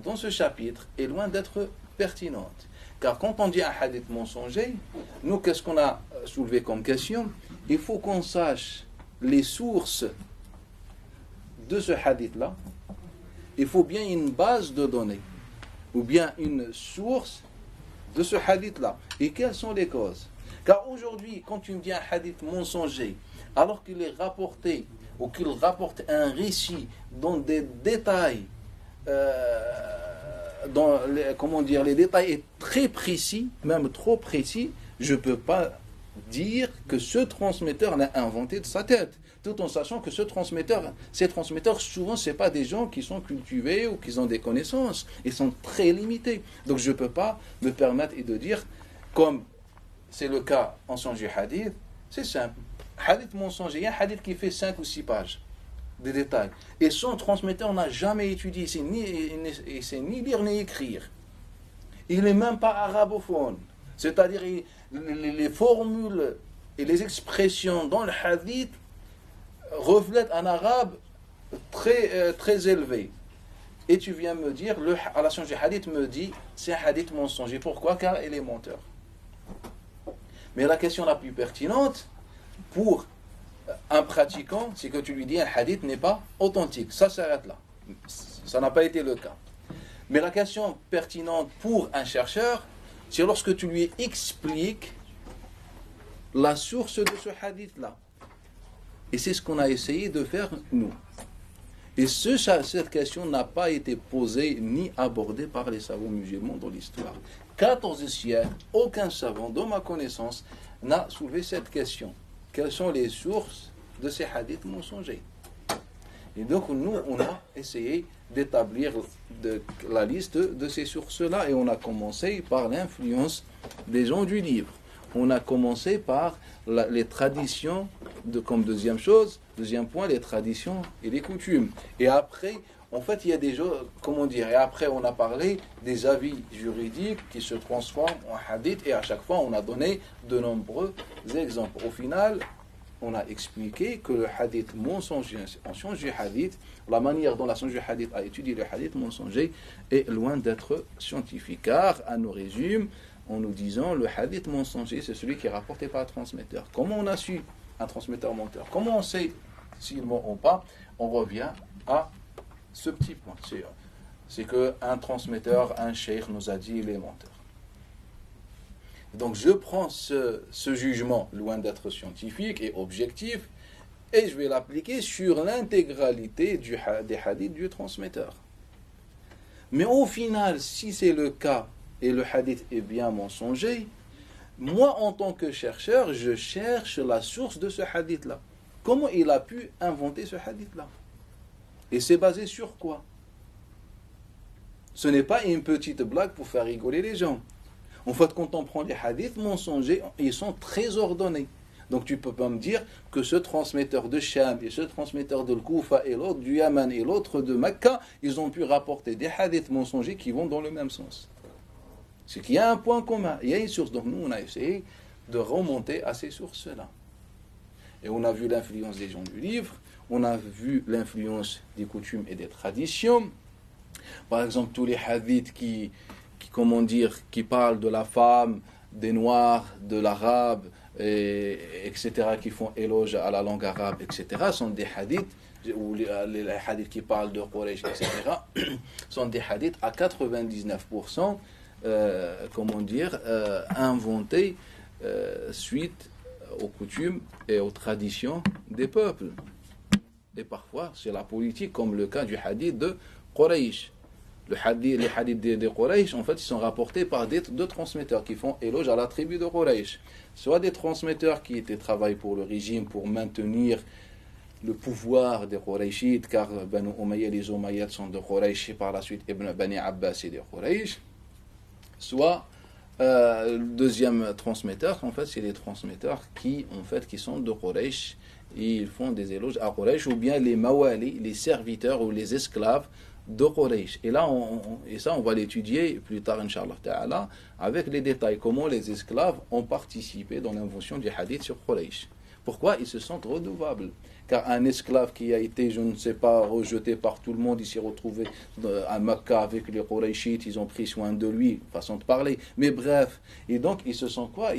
dans ce chapitre, est loin d'être pertinente. Car quand on dit un hadith mensonger, nous, qu'est-ce qu'on a soulevé comme question? Il faut qu'on sache les sources de ce hadith-là. Il faut bien une base de données, ou bien une source de ce hadith-là. Et quelles sont les causes? Car aujourd'hui, quand tu me dis un hadith mensonger, alors qu'il est rapporté, ou qu'il rapporte un récit dans des détails, les détails est très précis, même trop précis, je ne peux pas dire que ce transmetteur l'a inventé de sa tête, tout en sachant que ces transmetteurs, souvent, ce n'est pas des gens qui sont cultivés ou qui ont des connaissances, ils sont très limités. Donc je ne peux pas me permettre de dire, comme c'est le cas en science du hadith, c'est simple. Hadith mensonger, il y a un hadith qui fait 5 ou 6 pages de détails. Et son transmetteur n'a jamais étudié, il ne sait ni lire ni écrire. Il n'est même pas arabophone. C'est-à-dire les formules et les expressions dans le hadith reflètent un arabe très élevé. Et tu viens me dire, à la science du hadith me dit, c'est un hadith mensonger. Pourquoi? Car il est menteur. Mais la question la plus pertinente pour un pratiquant, c'est que tu lui dis un hadith n'est pas authentique. Ça s'arrête là. Ça n'a pas été le cas. Mais la question pertinente pour un chercheur, c'est lorsque tu lui expliques la source de ce hadith-là. Et c'est ce qu'on a essayé de faire nous. Et cette question n'a pas été posée ni abordée par les savants musulmans dans l'histoire. 14 siècles, aucun savant, dans ma connaissance, n'a soulevé cette question. Quelles sont les sources de ces hadiths mensongers? Et donc, nous, on a essayé d'établir la liste de ces sources-là, et on a commencé par l'influence des gens du livre. On a commencé par les traditions, comme deuxième point, les traditions et les coutumes. Et après, en fait, il y a des gens, et après on a parlé des avis juridiques qui se transforment en hadith, et à chaque fois on a donné de nombreux exemples. Au final, on a expliqué que le hadith mensonger, en science du hadith, la manière dont la science du hadith a étudié le hadith mensonger est loin d'être scientifique. Car, à nos résumes, en nous disant le hadith mensonger, c'est celui qui est rapporté par un transmetteur. Comment on a su un transmetteur menteur? Comment on sait s'il ment ou pas? On revient à ce petit point. C'est qu'un transmetteur, un cheikh nous a dit il est menteur. Donc je prends ce jugement, loin d'être scientifique et objectif, et je vais l'appliquer sur l'intégralité des hadiths du transmetteur. Mais au final, si c'est le cas, et le hadith est bien mensonger, moi en tant que chercheur, je cherche la source de ce hadith-là. Comment il a pu inventer ce hadith-là? Et c'est basé sur quoi? Ce n'est pas une petite blague pour faire rigoler les gens. En fait, quand on prend les hadiths mensongers, ils sont très ordonnés. Donc tu ne peux pas me dire que ce transmetteur de Sham et ce transmetteur de Koufa et l'autre du Yaman et l'autre de Mecca, ils ont pu rapporter des hadiths mensongers qui vont dans le même sens. C'est qu'il y a un point commun, il y a une source. Donc nous, on a essayé de remonter à ces sources-là. Et on a vu l'influence des gens du livre, on a vu l'influence des coutumes et des traditions. Par exemple, tous les hadiths qui parlent de la femme, des noirs, de l'arabe, etc., qui font éloge à la langue arabe, etc., sont des hadiths, ou les hadiths qui parlent de Quraysh, etc., sont des hadiths à 99%, inventés suite aux coutumes et aux traditions des peuples. Et parfois, c'est la politique, comme le cas du hadith de Quraysh. Les hadiths des Quraysh, en fait, ils sont rapportés par deux transmetteurs qui font éloge à la tribu de Quraysh. Soit des transmetteurs qui travaillent pour le régime, pour maintenir le pouvoir des Qurayshites, car Banu Umayya, les Umayyads sont de Quraysh, et par la suite Ibn Bani Abbas et des Quraysh. Soit le deuxième transmetteur, en fait, c'est les transmetteurs qui sont de Quraysh, et ils font des éloges à Quraysh, ou bien les Mawali, les serviteurs ou les esclaves de Quraysh. Et là, on va l'étudier plus tard, Inch'Allah Ta'ala, avec les détails, comment les esclaves ont participé dans l'invention du hadith sur Quraysh. Pourquoi ils se sentent redevables? Car un esclave qui a été, je ne sais pas, rejeté par tout le monde, il s'est retrouvé à Mecca avec les Qurayshites, ils ont pris soin de lui, façon de parler. Mais bref, et donc il se sent quoi?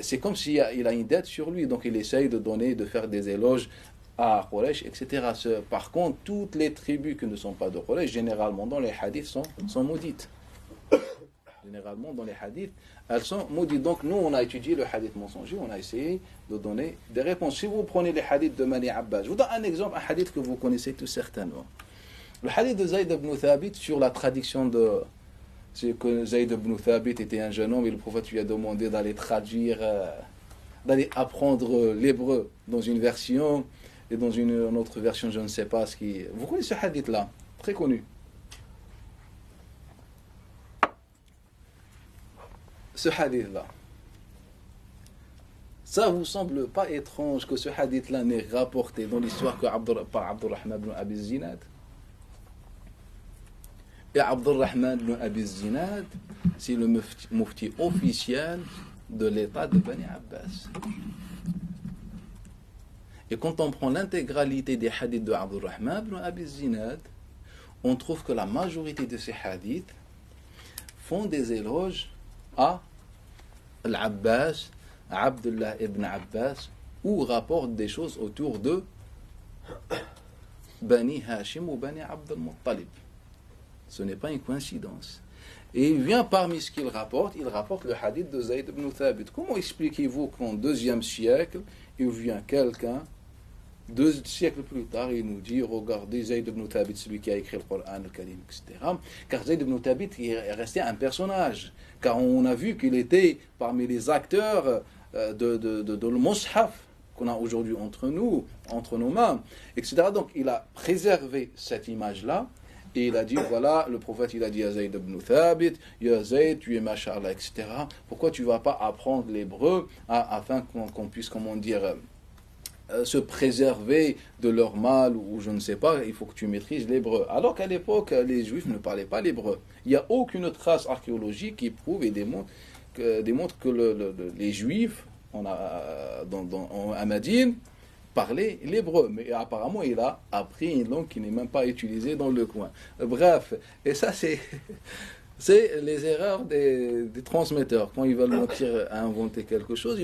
C'est comme s'il a une dette sur lui, donc il essaye de faire des éloges à Quraysh, etc. Par contre, toutes les tribus qui ne sont pas de Quraysh, généralement dans les hadiths, sont maudites. Généralement, dans les hadiths, elles sont maudites. Donc, nous, on a étudié le hadith mensonger, on a essayé de donner des réponses. Si vous prenez les hadiths de Bani Abbas, je vous donne un exemple, un hadith que vous connaissez tout certainement. Le hadith de Zayd ibn Thabit sur la traduction c'est que Zayd ibn Thabit était un jeune homme et le prophète lui a demandé d'aller traduire, d'aller apprendre l'hébreu dans une version et dans une autre version, je ne sais pas ce qui. Vous connaissez ce hadith-là, très connu. Ce hadith-là, ça vous semble pas étrange que ce hadith-là n'est rapporté dans l'histoire par Abdurrahman ibn Abi Zinad? Et Abdurrahman ibn Abi Zinad, c'est le mufti officiel de l'état de Bani Abbas. Et quand on prend l'intégralité des hadiths de Abdurrahman ibn Abi Zinad, on trouve que la majorité de ces hadiths font des éloges à Al-Abbas, Abdullah ibn Abbas, ou rapportent des choses autour de Bani Hashim ou Bani Abd al-Muttalib. Ce n'est pas une coïncidence. Et il vient parmi ce qu'il rapporte, il rapporte le hadith de Zayd ibn Thabit. Comment expliquez-vous qu'en 2e siècle, il vient quelqu'un 2 siècles plus tard, il nous dit, regardez Zayd ibn Thabit, celui qui a écrit le Coran, le Karim, etc. Car Zayd ibn Thabit est resté un personnage. Car on a vu qu'il était parmi les acteurs de le Mus'haf qu'on a aujourd'hui entre nous, entre nos mains, etc. Donc il a préservé cette image-là. Et il a dit, voilà, le prophète, il a dit à Zayd ibn Thabit, ya Zayd, tu es machallah, etc. Pourquoi tu ne vas pas apprendre l'hébreu afin qu'on puisse, comment dire, se préserver de leur mal, ou je ne sais pas, il faut que tu maîtrises l'hébreu. Alors qu'à l'époque, les Juifs ne parlaient pas l'hébreu. Il n'y a aucune trace archéologique qui prouve et démontre que les Juifs à Médine parlaient l'hébreu. Mais apparemment, il a appris une langue qui n'est même pas utilisée dans le coin. Bref, et ça c'est les erreurs des transmetteurs. Quand ils veulent mentir à inventer quelque chose,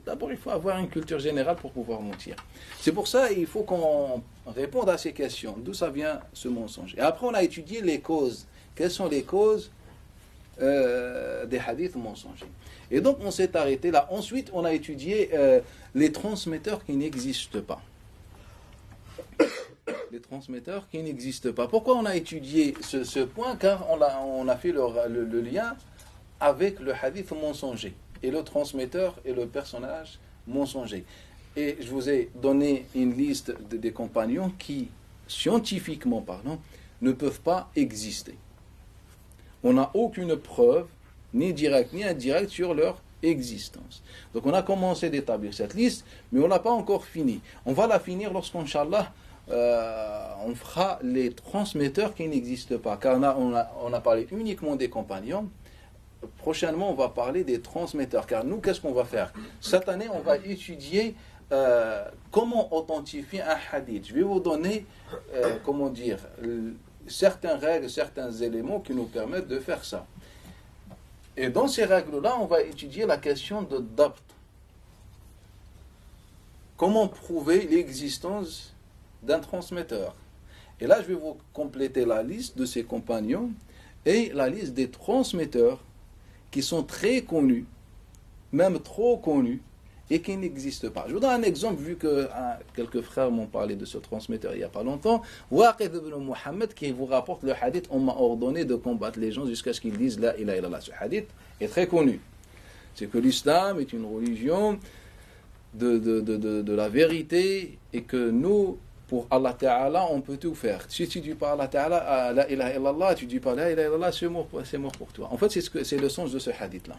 d'abord il faut avoir une culture générale pour pouvoir mentir. C'est pour ça qu'il faut qu'on réponde à ces questions. D'où ça vient ce mensonge? Et après on a étudié les causes. Quelles sont les causes des hadiths mensongers? Et donc on s'est arrêté là. Ensuite on a étudié les transmetteurs qui n'existent pas. Les transmetteurs qui n'existent pas. Pourquoi on a étudié ce point? Car on a fait le lien avec le hadith mensonger et le transmetteur et le personnage mensonger. Et je vous ai donné une liste des compagnons qui, scientifiquement parlant, ne peuvent pas exister. On n'a aucune preuve, ni directe ni indirecte, sur leur existence. Donc on a commencé d'établir cette liste, mais on n'a pas encore fini. On va la finir lorsqu'Inch'Allah, on fera les transmetteurs qui n'existent pas, car on a parlé uniquement des compagnons. Prochainement on va parler des transmetteurs, car nous qu'est-ce qu'on va faire? Cette année on va étudier comment authentifier un hadith. Je vais vous donner certaines règles, certains éléments qui nous permettent de faire ça. Et dans ces règles-là on va étudier la question de dabt. Comment prouver l'existence d'un transmetteur. Et là, je vais vous compléter la liste de ces compagnons et la liste des transmetteurs qui sont très connus, même trop connus, et qui n'existe pas. Je vous donne un exemple, vu que quelques frères m'ont parlé de ce transmetteur il n'y a pas longtemps. Waqid ibn Muhammad qui vous rapporte le hadith, on m'a ordonné de combattre les gens jusqu'à ce qu'ils disent la ilaha illallah. Ce hadith est très connu. C'est que l'islam est une religion de la vérité et que nous, pour Allah Ta'ala, on peut tout faire. Si tu dis pas Allah Ta'ala, la ilaha illallah, tu dis pas la ilaha illallah, c'est mort pour toi. En fait, c'est le sens de ce hadith-là.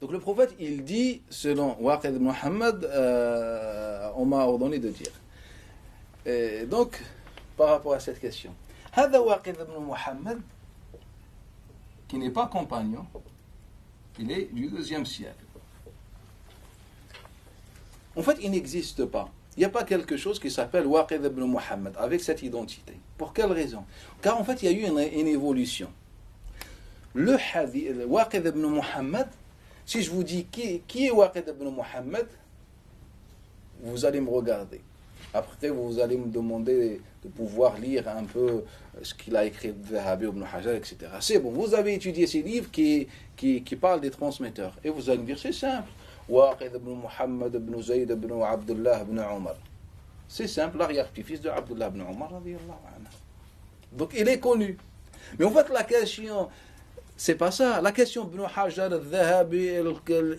Donc le prophète, il dit, selon Waqid ibn Muhammad, on m'a ordonné de dire. Et donc, par rapport à cette question, هذا Waqid ibn Muhammad, qui n'est pas compagnon, il est du 2e siècle. En fait, il n'existe pas. Il n'y a pas quelque chose qui s'appelle Waqid ibn Muhammad avec cette identité. Pour quelle raison? Car en fait, il y a eu une évolution. Le hadith, Waqid ibn Muhammad, si je vous dis qui est Waqid ibn Muhammad, vous allez me regarder. Après, vous allez me demander de pouvoir lire un peu ce qu'il a écrit, Dhahabi ibn Hajar, etc. C'est bon, vous avez étudié ces livres qui parlent des transmetteurs. Et vous allez me dire, c'est simple. Waqid ibn Muhammad ibn Zayd ibn Abdullah ibn Omar. C'est simple, l'arrière-petit-fils de Abdullah ibn Omar. Donc, il est connu. Mais en fait, la question... C'est pas ça. La question Ibn Hajar, al-Dhahabi,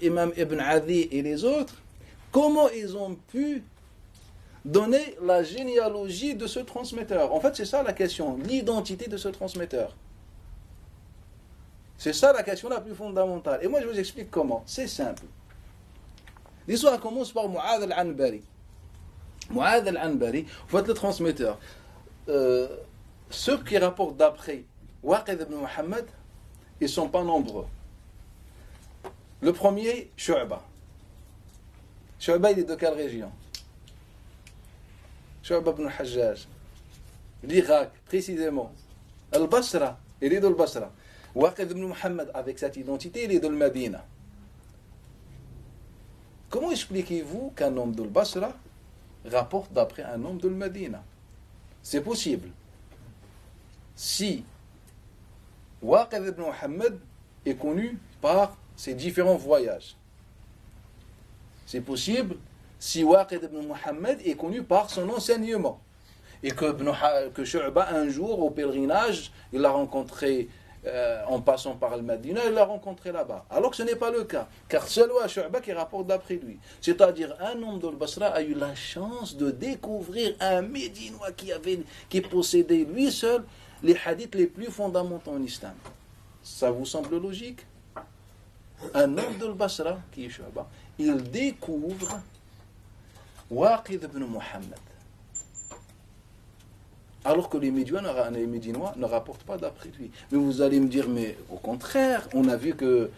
l'imam Ibn Adi et les autres, comment ils ont pu donner la généalogie de ce transmetteur? En fait, c'est ça la question, l'identité de ce transmetteur. C'est ça la question la plus fondamentale. Et moi, je vous explique comment. C'est simple. L'histoire commence par Mu'adh al-Anbari. Mu'adh al-Anbari, en fait, le transmetteur. Ceux qui rapportent d'après Waqid ibn Muhammad, ils ne sont pas nombreux. Le premier, Shu'ba. Shu'ba, il est de quelle région? Shu'ba ibn Hajjaj. L'Irak, précisément. Al-Basra, il est de Al-Basra. Waqid ibn Muhammad, avec cette identité, il est de Al-Madina. Comment expliquez-vous qu'un homme de Al-Basra rapporte d'après un homme de Al-Madina? C'est possible. Si Waqid ibn Muhammad est connu par ses différents voyages. C'est possible si Waqid ibn Muhammad est connu par son enseignement. Et que Shu'ba, un jour, au pèlerinage, il l'a rencontré en passant par le Madina, il l'a rencontré là-bas. Alors que ce n'est pas le cas. Car seul Shu'ba qui rapporte d'après lui. C'est-à-dire, un homme de Basra a eu la chance de découvrir un Médinois qui possédait lui seul les hadiths les plus fondamentaux en islam. Ça vous semble logique? Un homme de Basra, qui est Shu'ba, il découvre Waqid ibn Muhammad. Alors que les Médinois ne rapportent pas d'après lui. Mais vous allez me dire, mais au contraire, on a vu que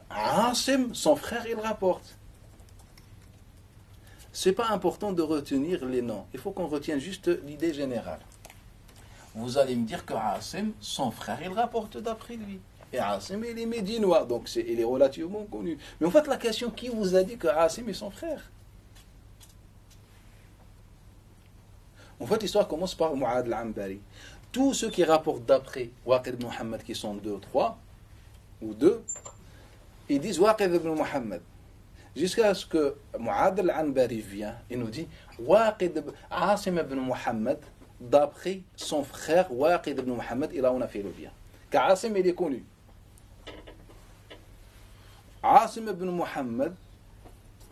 Asim, son frère, il rapporte. C'est pas important de retenir les noms. Il faut qu'on retienne juste l'idée générale. Vous allez me dire que Asim, son frère, il rapporte d'après lui. Et Asim, il est médinois, donc il est relativement connu. Mais en fait, la question, qui vous a dit que Asim est son frère? En fait, l'histoire commence par Mu'adh al-Anbari. Tous ceux qui rapportent d'après Waqid ibn Muhammad, qui sont 2, 3, ou 2, ils disent Waqid ibn Muhammad. Jusqu'à ce que Mu'adh al-Anbari vient et nous dit Asim ibn Muhammad, d'après son frère Waqid ibn Muhammad, et là on a fait le lien. Car Asim, il est connu. Asim ibn Muhammad,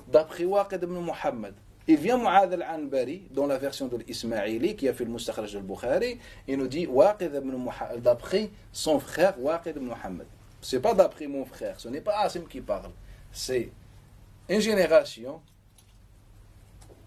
d'après Waqid ibn Muhammad, il vient Mu'adh al-Anbari, dans la version de l'Ismaïli, qui a fait le Mustakhraj al-Bukhari, et nous dit Waqid ibn Muhammad, d'après son frère Waqid ibn Muhammad. Ce n'est pas d'après mon frère, ce n'est pas Asim qui parle. C'est une génération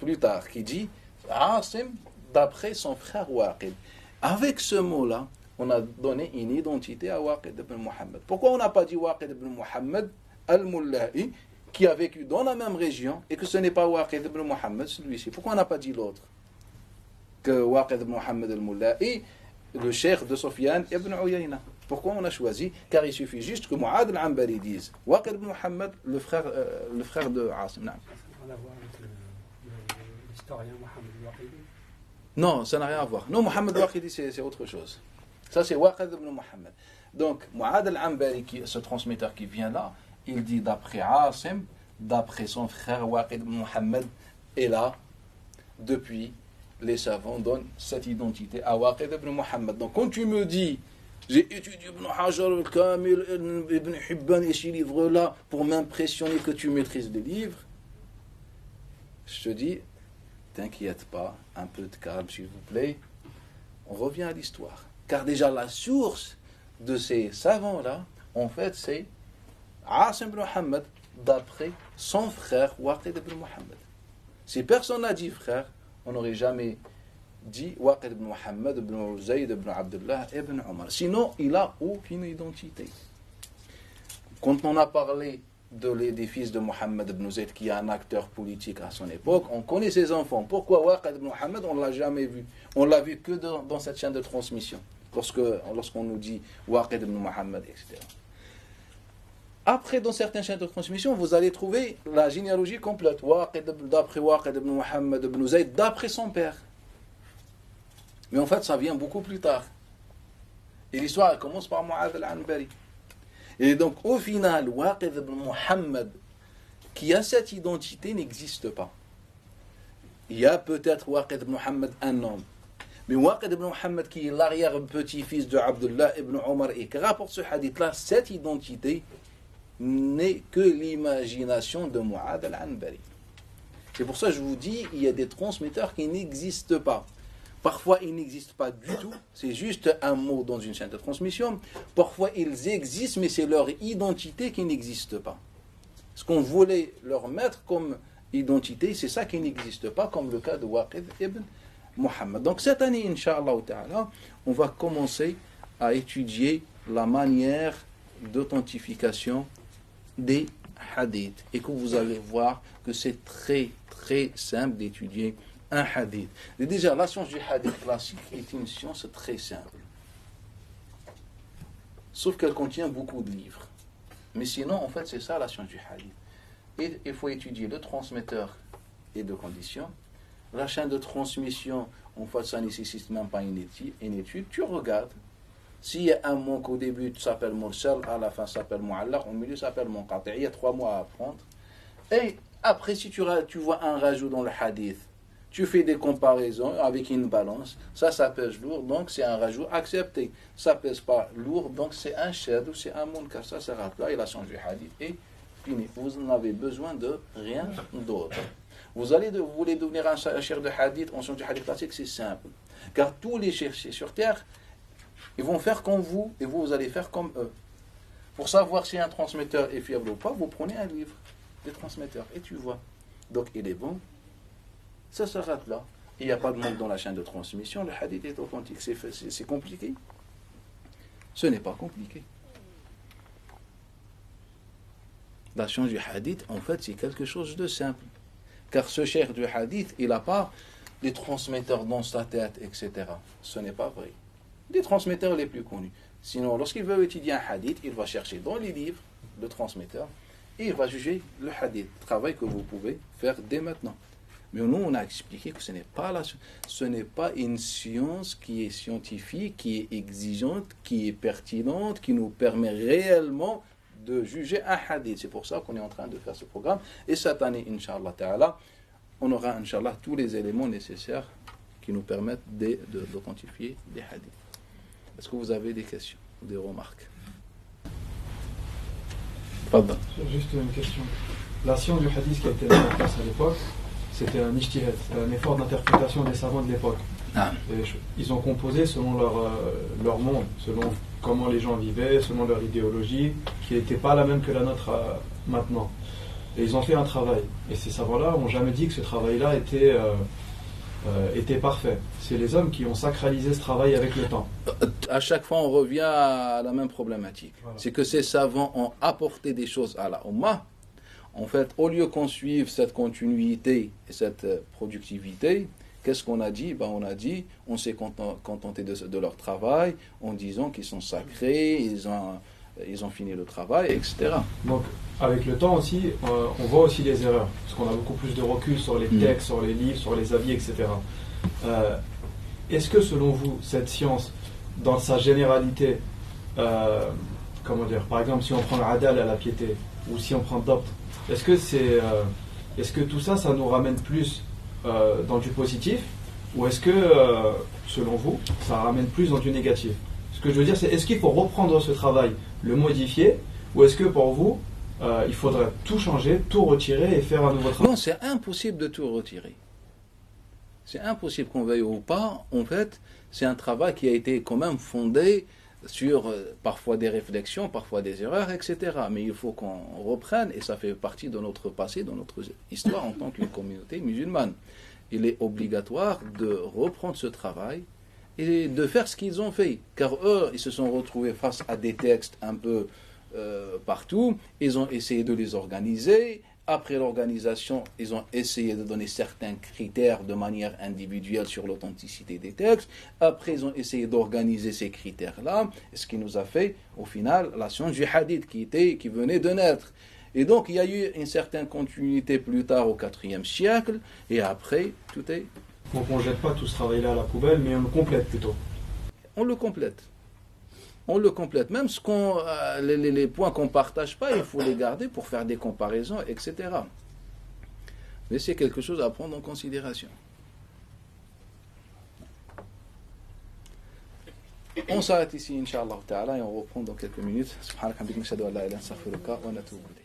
plus tard qui dit Asim d'après son frère Waqid. Avec ce mot-là, on a donné une identité à Waqid ibn Muhammad. Pourquoi on n'a pas dit Waqid ibn Muhammad al-Mullahi, qui a vécu dans la même région, et que ce n'est pas Waqid ibn Muhammad celui-ci? Pourquoi on n'a pas dit l'autre? Que Waqid ibn Muhammad al-Mullahi, le cheikh de Sufyan ibn Uyayna. Pourquoi on a choisi? Car il suffit juste que Mu'adh al-Anbari dise Waqid ibn Muhammad, le frère de Asim. L'historien Mohamed Waqidi. Non, ça n'a rien à voir. Non, Mohamed Waqidi, c'est autre chose. Ça, c'est Waqid ibn Donc, Mu'adh al-Anbari, ce transmetteur qui vient là, il dit d'après Asim, d'après son frère Waqid ibn Muhammad. Et là, depuis, les savants donnent cette identité à Waqid ibn Muhammad. Donc quand tu me dis, j'ai étudié Ibn Hajar al-Kamil, Ibn Hibban et ces livres-là pour m'impressionner que tu maîtrises les livres, je te dis, t'inquiète pas, un peu de calme s'il vous plaît, on revient à l'histoire. Car déjà la source de ces savants-là, en fait, c'est Asim ibn Muhammad, d'après son frère Waqid ibn Muhammad. Si personne n'a dit frère, on n'aurait jamais dit Waqid ibn Muhammad ibn Zayd ibn Abdullah ibn Omar. Sinon, il n'a aucune identité. Quand on a parlé des fils de Muhammad ibn Zayd, qui est un acteur politique à son époque, on connaît ses enfants. Pourquoi Waqid ibn Muhammad, on ne l'a jamais vu? On l'a vu que dans cette chaîne de transmission, lorsqu'on nous dit Waqid ibn Muhammad, etc. Après, dans certaines chaînes de transmission, vous allez trouver la généalogie complète. D'après Waqid ibn Muhammad ibn Zayd, d'après son père. Mais en fait, ça vient beaucoup plus tard. Et l'histoire, elle commence par Mu'adh al-Anbari. Et donc, au final, Waqid ibn Muhammad, qui a cette identité, n'existe pas. Il y a peut-être Waqid ibn Muhammad, un homme. Mais Waqid ibn Muhammad, qui est l'arrière-petit-fils de Abdullah ibn Omar, et qui rapporte ce hadith-là, cette identité n'est que l'imagination de Mu'adh al-Anbari. C'est pour ça que je vous dis, il y a des transmetteurs qui n'existent pas. Parfois, ils n'existent pas du tout. C'est juste un mot dans une chaîne de transmission. Parfois, ils existent, mais c'est leur identité qui n'existe pas. Ce qu'on voulait leur mettre comme identité, c'est ça qui n'existe pas, comme le cas de Waqid ibn Muhammad. Donc, cette année, Inch'Allah Ta'ala, on va commencer à étudier la manière d'authentification des hadiths. Et que vous allez voir que c'est très, très simple d'étudier un hadith. Et déjà, la science du hadith classique est une science très simple. Sauf qu'elle contient beaucoup de livres. Mais sinon, en fait, c'est ça la science du hadith. Et il faut étudier le transmetteur et de conditions. La chaîne de transmission, en fait, ça ne nécessite même pas une étude. Tu regardes. S'il y a un mot qu'au début ça s'appelle mursal, à la fin ça s'appelle mu'allaq, au milieu ça s'appelle munqati'. Il y a 3 mots à apprendre. Et après, si tu vois un rajout dans le hadith, tu fais des comparaisons avec une balance, ça pèse lourd, donc c'est un rajout accepté. Ça pèse pas lourd, donc c'est un shad ou c'est un munkar. Ça s'arrête là, il a changé hadith et fini. Vous n'avez besoin de rien d'autre. Vous voulez devenir un chercheur de hadith, en science du hadith classique, c'est simple. Car tous les chercheurs sur terre, ils vont faire comme vous et vous allez faire comme eux. Pour savoir si un transmetteur est fiable ou pas, vous prenez un livre des transmetteurs et tu vois. Donc il est bon. Ça s'arrête là. Il n'y a pas de manque dans la chaîne de transmission. Le hadith est authentique. C'est compliqué. Ce n'est pas compliqué. La science du hadith, en fait, c'est quelque chose de simple. Car ce cher du hadith, il n'a pas des transmetteurs dans sa tête, etc. Ce n'est pas vrai. Les transmetteurs les plus connus. Sinon, lorsqu'il veut étudier un hadith, il va chercher dans les livres le transmetteur et il va juger le hadith. Travail que vous pouvez faire dès maintenant. Mais nous, on a expliqué que ce n'est pas une science qui est scientifique, qui est exigeante, qui est pertinente, qui nous permet réellement de juger un hadith. C'est pour ça qu'on est en train de faire ce programme. Et cette année, Inch'Allah Ta'ala, on aura, Inch'Allah, tous les éléments nécessaires qui nous permettent d'authentifier des hadiths. Est-ce que vous avez des questions ou des remarques? Pardon. Juste une question. La science du hadith qui a été mise en place à l'époque, c'était un ijtihad, un effort d'interprétation des savants de l'époque. Ah. Ils ont composé selon leur monde, selon comment les gens vivaient, selon leur idéologie, qui n'était pas la même que la nôtre maintenant. Et ils ont fait un travail. Et ces savants-là n'ont jamais dit que ce travail-là était parfait. C'est les hommes qui ont sacralisé ce travail avec le temps. À chaque fois, on revient à la même problématique. Voilà. C'est que ces savants ont apporté des choses à la Ummah. En fait, au lieu qu'on suive cette continuité et cette productivité, qu'est-ce qu'on a dit? On s'est contenté de leur travail en disant qu'ils sont sacrés, ils ont fini le travail, etc. Donc, avec le temps aussi, on voit aussi les erreurs, parce qu'on a beaucoup plus de recul sur les textes, sur les livres, sur les avis, etc. Est-ce que, selon vous, cette science, dans sa généralité, comment dire, par exemple, si on prend l'adal à la piété, ou si on prend dabt, est-ce que tout ça, ça nous ramène plus dans du positif, ou est-ce que, selon vous, ça ramène plus dans du négatif? Ce que je veux dire, c'est est-ce qu'il faut reprendre ce travail, le modifier, ou est-ce que pour vous, il faudrait tout changer, tout retirer et faire un nouveau travail? Non, c'est impossible de tout retirer. C'est impossible qu'on veuille ou pas. En fait, c'est un travail qui a été quand même fondé sur parfois des réflexions, parfois des erreurs, etc. Mais il faut qu'on reprenne, et ça fait partie de notre passé, de notre histoire en tant que communauté musulmane. Il est obligatoire de reprendre ce travail et de faire ce qu'ils ont fait. Car eux, ils se sont retrouvés face à des textes un peu partout. Ils ont essayé de les organiser. Après l'organisation, ils ont essayé de donner certains critères de manière individuelle sur l'authenticité des textes. Après, ils ont essayé d'organiser ces critères-là, ce qui nous a fait, au final, la science du hadith qui venait de naître. Et donc, il y a eu une certaine continuité plus tard au IVe siècle, et après, tout est... Donc on ne jette pas tout ce travail-là à la poubelle, mais on le complète plutôt. On le complète. On le complète. Même les points qu'on ne partage pas, il faut les garder pour faire des comparaisons, etc. Mais c'est quelque chose à prendre en considération. On s'arrête ici, Inch'Allah Ta'ala, et on reprend dans quelques minutes. Subhanaka hamdika nashhadu an la ilaha illa anta astaghfiruka wa natubu ilayk.